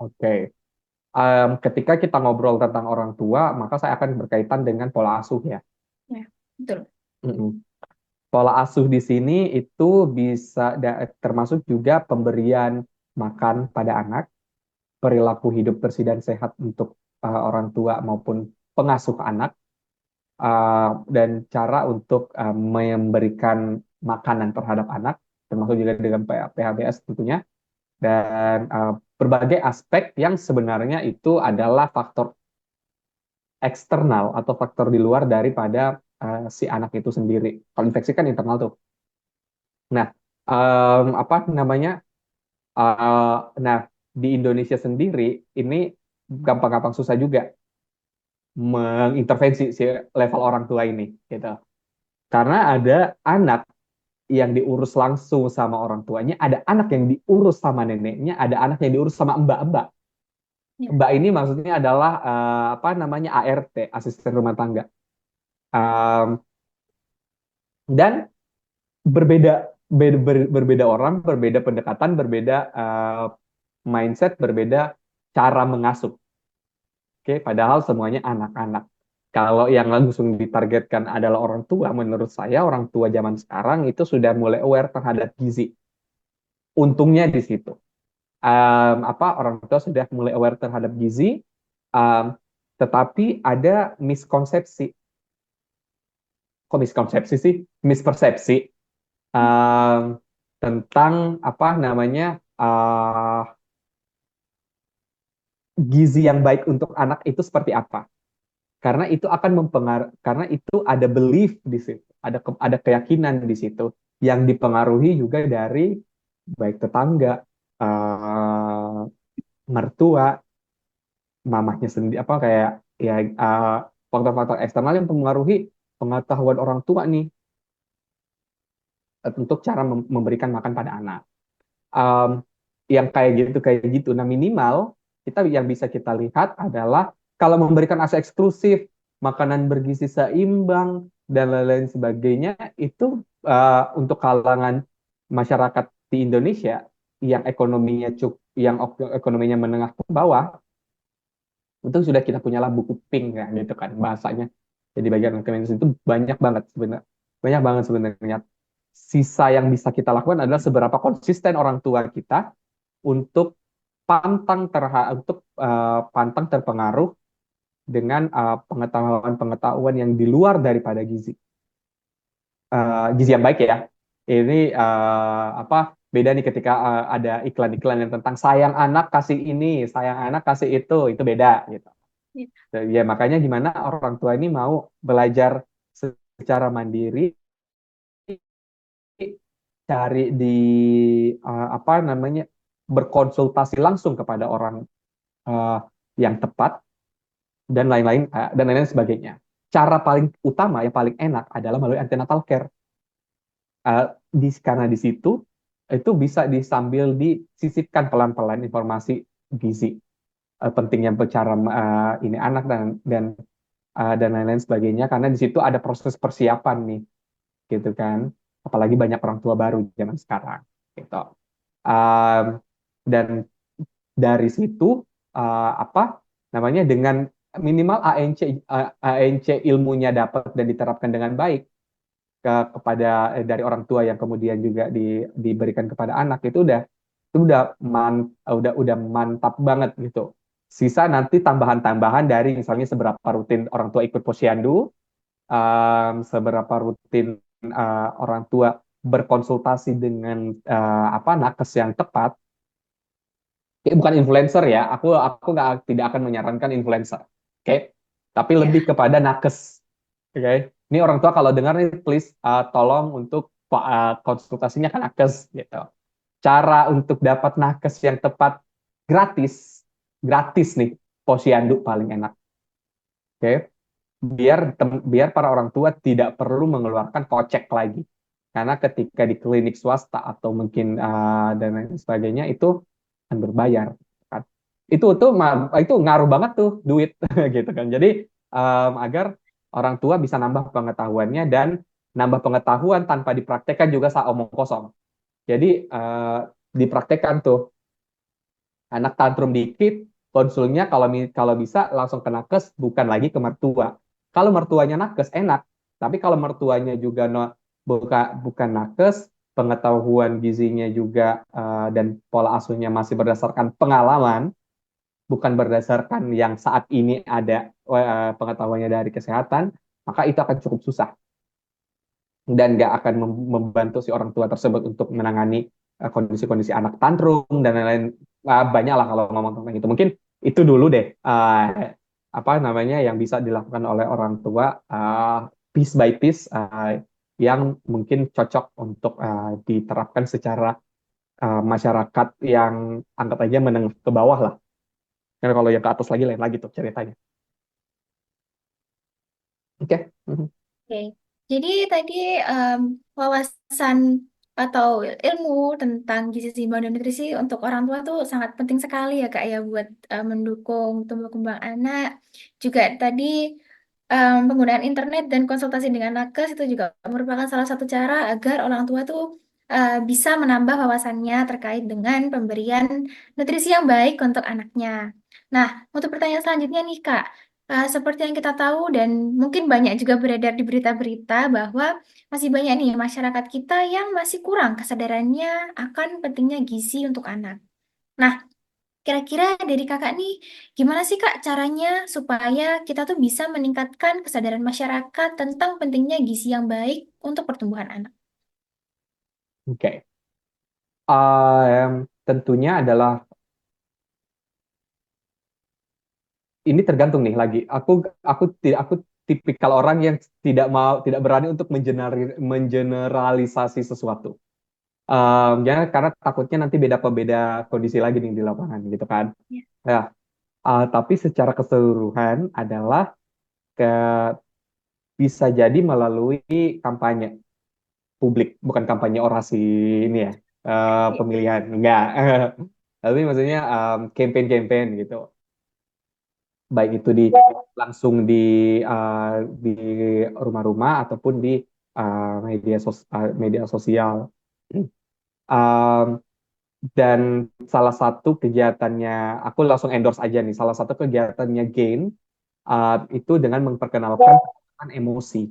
Oke. Ketika kita ngobrol tentang orang tua, maka saya akan berkaitan dengan pola asuh ya. Ya, betul. Mm-mm. Pola asuh di sini itu bisa termasuk juga pemberian makan pada anak, perilaku hidup bersih dan sehat untuk orang tua maupun pengasuh anak, dan cara untuk memberikan makanan terhadap anak, termasuk juga dengan PHBS tentunya, dan berbagai aspek yang sebenarnya itu adalah faktor eksternal atau faktor di luar daripada si anak itu sendiri. Kalau infeksi kan internal tuh. Nah, apa namanya? Uh, nah, di Indonesia sendiri ini gampang-gampang susah juga mengintervensi si level orang tua ini, gitu. Karena ada anak yang diurus langsung sama orang tuanya, ada anak yang diurus sama neneknya, ada anak yang diurus sama mbak-mbak. Ya. Mbak ini maksudnya adalah ART, asisten rumah tangga. Um, dan berbeda orang, berbeda pendekatan, berbeda mindset, berbeda cara mengasuh. Oke, padahal semuanya anak-anak. Kalau yang langsung ditargetkan adalah orang tua, menurut saya orang tua zaman sekarang itu sudah mulai aware terhadap gizi. Untungnya di situ. Orang tua sudah mulai aware terhadap gizi, um, tetapi ada miskonsepsi. Kok miskonsepsi sih? Mispersepsi um, tentang gizi yang baik untuk anak itu seperti apa. Karena itu ada belief di situ, ada keyakinan di situ yang dipengaruhi juga dari baik tetangga, uh, mertua, mamahnya sendiri, apa kayak ya faktor-faktor eksternal yang mempengaruhi pengetahuan orang tua nih untuk cara memberikan makan pada anak. um, yang kayak gitu. Nah, minimal kita yang bisa kita lihat adalah kalau memberikan ASI eksklusif, makanan bergizi seimbang dan lain-lain sebagainya itu untuk kalangan masyarakat di Indonesia yang ekonominya menengah ke bawah itu sudah kita punya lah buku pink ya gitu kan bahasanya. Jadi bagian Kementerian itu banyak banget sebenarnya. Sisa yang bisa kita lakukan adalah seberapa konsisten orang tua kita untuk pantang terpengaruh dengan pengetahuan-pengetahuan yang di luar daripada gizi. Gizi yang baik ya. Ini apa beda nih ketika ada iklan-iklan yang tentang sayang anak kasih ini, sayang anak kasih itu beda gitu. Ya. Ya makanya gimana orang tua ini mau belajar secara mandiri, cari di apa namanya berkonsultasi langsung kepada orang uh, yang tepat dan lain-lain sebagainya. Cara paling utama yang paling enak adalah melalui antenatal care. Karena di situ itu bisa disambil disisipkan pelan-pelan informasi gizi, pentingnya bicara ini anak dan lain-lain sebagainya karena di situ ada proses persiapan nih gitu kan, apalagi banyak orang tua baru zaman sekarang gitu. Um, dan dari situ apa namanya dengan minimal ANC ilmunya dapat dan diterapkan dengan baik kepada dari orang tua yang kemudian juga diberikan kepada anak itu udah mantap banget gitu. Sisa nanti tambahan-tambahan dari misalnya seberapa rutin orang tua ikut posyandu, seberapa rutin orang tua berkonsultasi dengan apa nakes yang tepat. Bukan influencer ya, aku nggak tidak akan menyarankan influencer, oke? Tapi lebih Ya. kepada nakes, oke? Ini orang tua kalau dengar nih, please tolong untuk konsultasinya ke nakes gitu. Cara untuk dapat nakes yang tepat gratis, gratis nih, posyandu paling enak, oke? Biar para orang tua tidak perlu mengeluarkan kocek lagi, karena ketika di klinik swasta atau mungkin dan lain sebagainya itu kan berbayar kan. Itu ngaruh banget tuh duit gitu kan. Jadi agar orang tua bisa nambah pengetahuannya dan nambah pengetahuan tanpa dipraktekkan juga saat omong kosong. Jadi dipraktekkan tuh anak tantrum dikit, konsulnya kalau bisa langsung ke nakes, bukan lagi ke mertua. Kalau mertuanya nakes enak, tapi kalau mertuanya juga bukan nakes, pengetahuan gizinya juga dan pola asuhnya masih berdasarkan pengalaman, bukan berdasarkan yang saat ini ada pengetahuannya dari kesehatan, maka itu akan cukup susah dan nggak akan membantu si orang tua tersebut untuk menangani kondisi-kondisi anak tantrum dan lain-lain. Banyak lah kalau ngomong tentang itu. Mungkin itu dulu deh apa namanya yang bisa dilakukan oleh orang tua piece by piece yang mungkin cocok untuk diterapkan secara masyarakat yang angkat aja menengah ke bawah lah. Karena kalau yang ke atas lagi lain lagi tuh ceritanya. Oke. Mhm. Oke. Jadi tadi em, wawasan atau ilmu tentang gizi seimbang dan nutrisi untuk orang tua tuh sangat penting sekali ya Kak ya buat mendukung tumbuh kembang anak. Juga tadi penggunaan internet dan konsultasi dengan nakes itu juga merupakan salah satu cara agar orang tua tuh bisa menambah wawasannya terkait dengan pemberian nutrisi yang baik untuk anaknya. Nah, untuk pertanyaan selanjutnya nih Kak. Seperti yang kita tahu dan mungkin banyak juga beredar di berita-berita bahwa masih banyak nih masyarakat kita yang masih kurang kesadarannya akan pentingnya gizi untuk anak. Nah, kira-kira dari kakak nih, gimana sih kak caranya supaya kita tuh bisa meningkatkan kesadaran masyarakat tentang pentingnya gizi yang baik untuk pertumbuhan anak? Oke. Tentunya adalah ini tergantung nih lagi. Aku tipikal orang yang tidak berani untuk mengeneralisasi sesuatu. Ya karena takutnya nanti beda kondisi lagi nih di lapangan gitu kan. Ya. Ya, tapi secara keseluruhan adalah ke bisa jadi melalui kampanye publik, bukan kampanye orasi ini ya, Iya. pemilihan enggak. Tapi maksudnya campaign-campaign gitu. Baik itu langsung uh, di rumah-rumah ataupun di media sosial. Um, dan salah satu kegiatannya, aku langsung endorse aja nih, salah satu kegiatannya Gain itu dengan memperkenalkan penggunaan emosi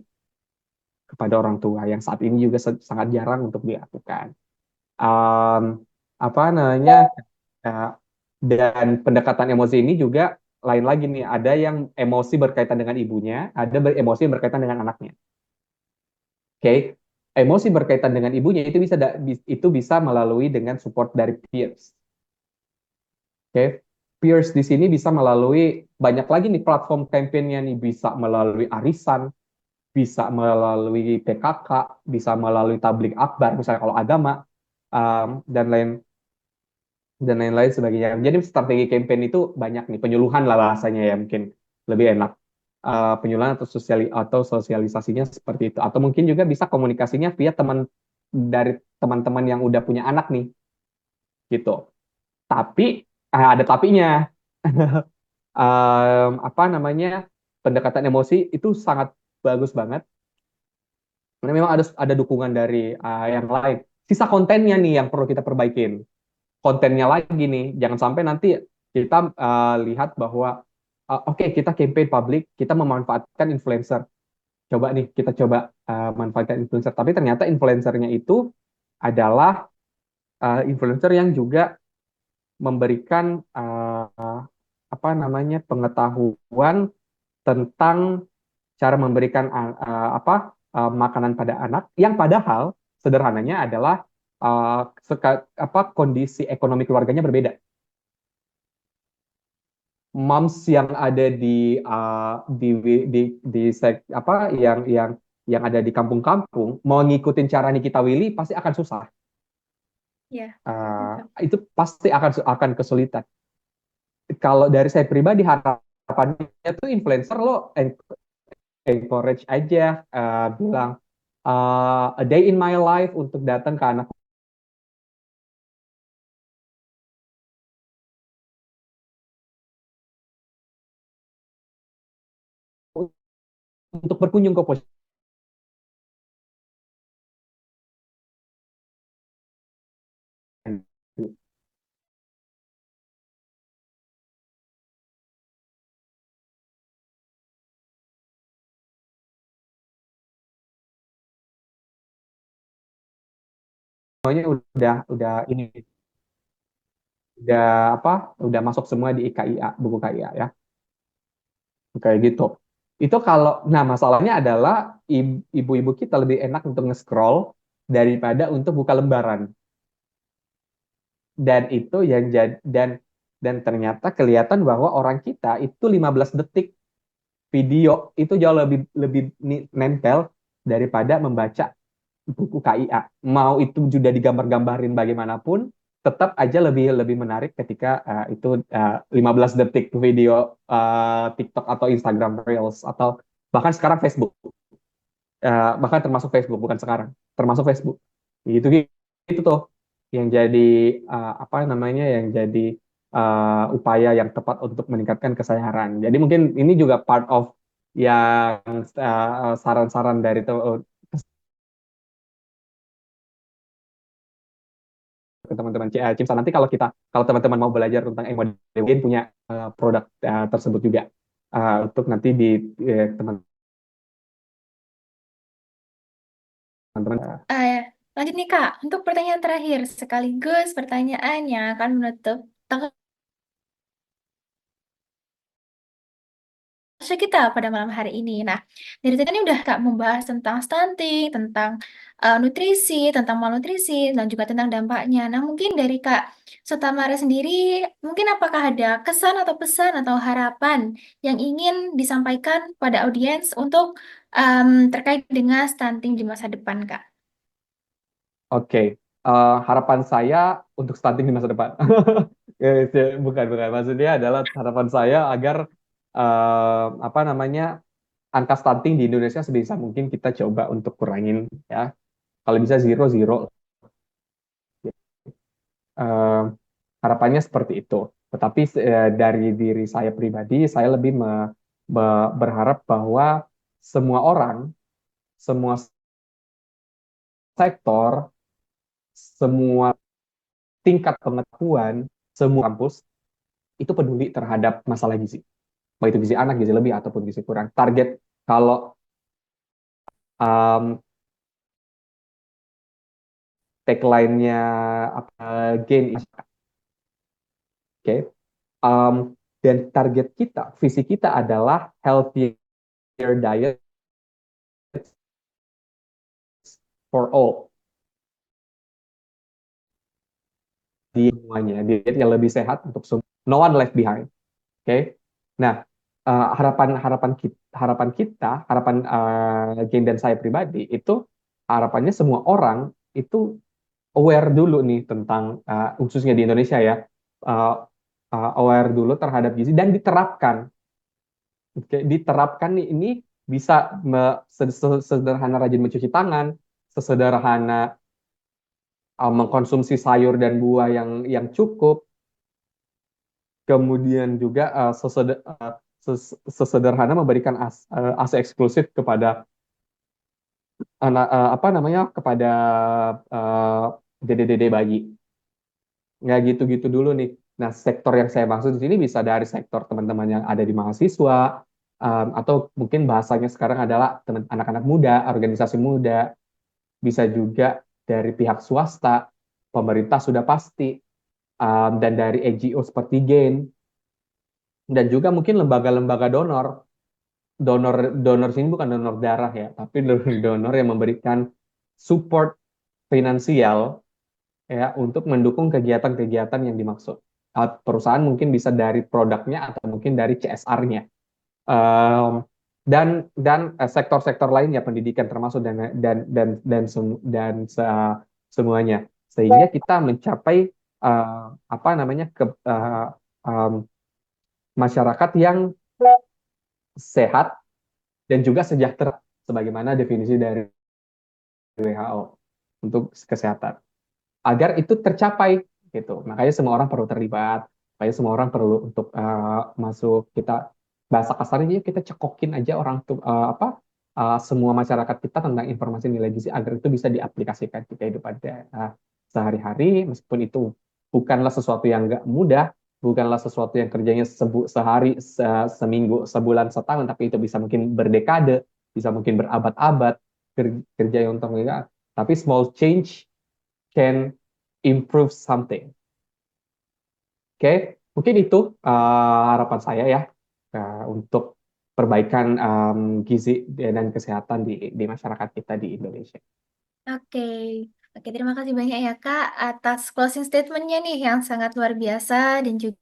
kepada orang tua yang saat ini juga sangat jarang untuk dilakukan. Um, apa namanya? uh, Dan pendekatan emosi ini juga lain lagi nih, ada yang emosi berkaitan dengan ibunya, ada emosi yang berkaitan dengan anaknya. Oke, okay? Emosi berkaitan dengan ibunya itu bisa melalui dengan support dari peers. Oke, okay? Peers di sini bisa melalui banyak lagi nih platform campaign-nya nih, bisa melalui arisan, bisa melalui PKK, bisa melalui tablik akbar misalnya kalau agama, dan lain-lain sebagainya. Jadi strategi campaign itu banyak nih, penyuluhan lah bahasanya ya mungkin lebih enak. Penyuluhan atau sosialisasinya seperti itu. Atau mungkin juga bisa komunikasinya via dari teman-teman yang udah punya anak nih gitu. Tapi ada tapinya. Apa namanya? Pendekatan emosi itu sangat bagus banget. Karena memang ada dukungan dari yang lain. Sisa kontennya nih yang perlu kita perbaikin. Kontennya lagi nih, jangan sampai nanti kita lihat bahwa oke, kita campaign publik, kita memanfaatkan influencer. Coba nih, kita coba manfaatkan influencer. Tapi ternyata influencernya itu adalah influencer yang juga memberikan apa namanya pengetahuan tentang cara memberikan makanan pada anak, yang padahal sederhananya adalah kondisi ekonomi keluarganya berbeda. Moms yang ada di yang ada di kampung-kampung mau ngikutin cara Nikita Willy pasti akan susah. Ya, betul. Itu pasti akan kesulitan. Kalau dari saya pribadi harapannya tuh influencer lo encourage aja, bilang a day in my life untuk datang ke anak untuk berkunjung ke posyandu. Semuanya udah ini udah apa udah masuk semua di KIA, buku KIA ya, kayak gitu. Itu kalau nah masalahnya adalah ibu-ibu kita lebih enak untuk nge-scroll daripada untuk buka lembaran. Dan itu yang jadi dan ternyata kelihatan bahwa orang kita itu 15 detik video itu jauh lebih lebih nempel daripada membaca buku KIA. Mau itu sudah digambar-gambarin bagaimanapun, tetap aja lebih lebih menarik ketika itu 15 detik video TikTok atau Instagram Reels atau bahkan sekarang Facebook. Bahkan termasuk Facebook, bukan sekarang, termasuk Facebook. Gitu gitu tuh yang jadi apa namanya yang jadi upaya yang tepat untuk meningkatkan kesabaran. Jadi mungkin ini juga part of yang saran-saran dari ke teman-teman Cimsa. Nanti kalau teman-teman mau belajar tentang mungkin punya produk tersebut juga untuk nanti di teman-teman. Ya. Lanjut nih Kak, untuk pertanyaan terakhir sekaligus pertanyaan yang akan menutup talkshow kita pada malam hari ini. Nah, dari tadi ini udah Kak membahas tentang stunting, tentang nutrisi, tentang malnutrisi, dan juga tentang dampaknya. Nah, mungkin dari Kak Sutamara sendiri, mungkin apakah ada kesan atau pesan atau harapan yang ingin disampaikan pada audiens untuk terkait dengan stunting di masa depan, Kak? Oke, harapan saya untuk stunting di masa depan. Bukan. Maksudnya adalah harapan saya agar apa namanya angka stunting di Indonesia sebisa mungkin kita coba untuk kurangin ya. Kalau bisa zero zero. Eh, Harapannya seperti itu. Tetapi dari diri saya pribadi, saya lebih berharap bahwa semua orang, semua sektor, semua tingkat pengetahuan, semua kampus itu peduli terhadap masalah gizi. Baik itu gizi anak, gizi lebih, ataupun gizi kurang. Target kalau um, tagline-nya apa, gain, oke, okay? Um, dan target kita, visi kita adalah healthier diet for all, di semuanya, diet yang lebih sehat untuk semua, no one left behind. Oke, okay? Nah, harapan Jane dan saya pribadi itu, harapannya semua orang itu aware dulu nih tentang, khususnya di Indonesia ya, uh, aware dulu terhadap gizi dan diterapkan. Oke, diterapkan nih, ini bisa sesederhana rajin mencuci tangan, sesederhana mengkonsumsi sayur dan buah yang cukup, kemudian juga sesederhana memberikan ASI eksklusif kepada anak, apa namanya, kepada uh, dede-dede bayi. Nggak gitu-gitu dulu nih. Nah, sektor yang saya maksud di sini bisa dari sektor teman-teman yang ada di mahasiswa, atau mungkin bahasanya sekarang adalah teman anak-anak muda, organisasi muda, bisa juga dari pihak swasta, pemerintah sudah pasti, dan dari NGO seperti GAIN, dan juga mungkin lembaga-lembaga donor. Donor donor sini bukan donor darah ya, tapi donor yang memberikan support finansial ya untuk mendukung kegiatan-kegiatan yang dimaksud. Perusahaan mungkin bisa dari produknya atau mungkin dari CSR-nya. Dan sektor-sektor lainnya, pendidikan termasuk, dan semuanya, sehingga kita mencapai apa namanya, um, masyarakat yang sehat dan juga sejahtera, sebagaimana definisi dari WHO untuk kesehatan, agar itu tercapai gitu. Makanya semua orang perlu terlibat, makanya semua orang perlu untuk masuk, kita bahasa kasarnya, yuk kita cekokin aja orang tuh, semua masyarakat kita tentang informasi nilai gizi, agar itu bisa diaplikasikan di kehidupan sehari-hari, meskipun itu bukanlah sesuatu yang nggak mudah, bukanlah sesuatu yang kerjanya sehari, seminggu, sebulan, setahun, tapi itu bisa mungkin berdekade, bisa mungkin berabad-abad kerja yang untuk mereka. Tapi small change can improve something. Oke, mungkin itu harapan saya ya, untuk perbaikan gizi dan kesehatan di masyarakat kita di Indonesia. Oke, oke, terima kasih banyak ya Kak atas closing statement-nya nih yang sangat luar biasa dan juga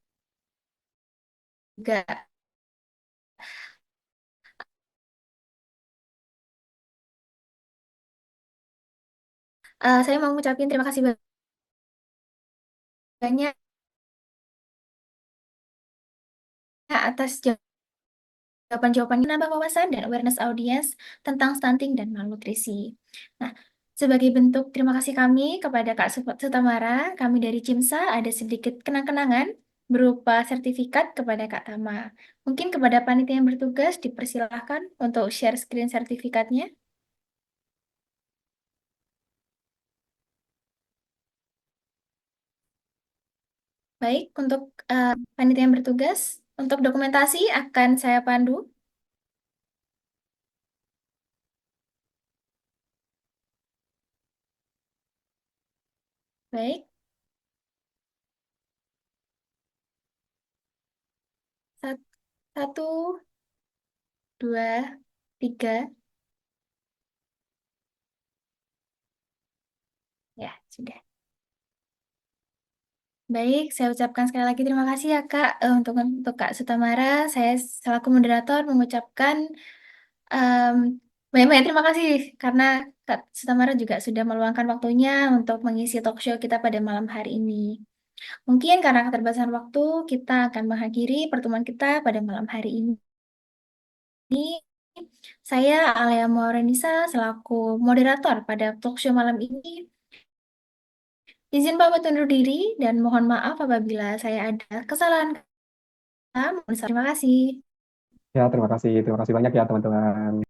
saya mau ngucapin terima kasih banyak atas jawaban-jawabannya, nambah wawasan dan awareness audiens tentang stunting dan malnutrisi. Nah, sebagai bentuk terima kasih kami kepada Kak Sutamara, kami dari CIMSA ada sedikit kenang-kenangan berupa sertifikat kepada Kak Tama. Mungkin kepada panitia yang bertugas dipersilahkan untuk share screen sertifikatnya. Baik, untuk panitia yang bertugas, untuk dokumentasi akan saya pandu. Baik, satu, dua, tiga. Ya, sudah. Baik, saya ucapkan sekali lagi terima kasih ya Kak. Untuk Kak Sutamara, saya selaku moderator mengucapkan em, banyak-banyak terima kasih karena Kak Sutamara juga sudah meluangkan waktunya untuk mengisi talk show kita pada malam hari ini. Mungkin karena keterbatasan waktu, kita akan mengakhiri pertemuan kita pada malam hari ini. Saya Alia Maurenisa selaku moderator pada talk show malam ini. Izin pamit undur diri dan mohon maaf apabila saya ada kesalahan kata. Terima kasih. Ya, terima kasih banyak ya teman-teman.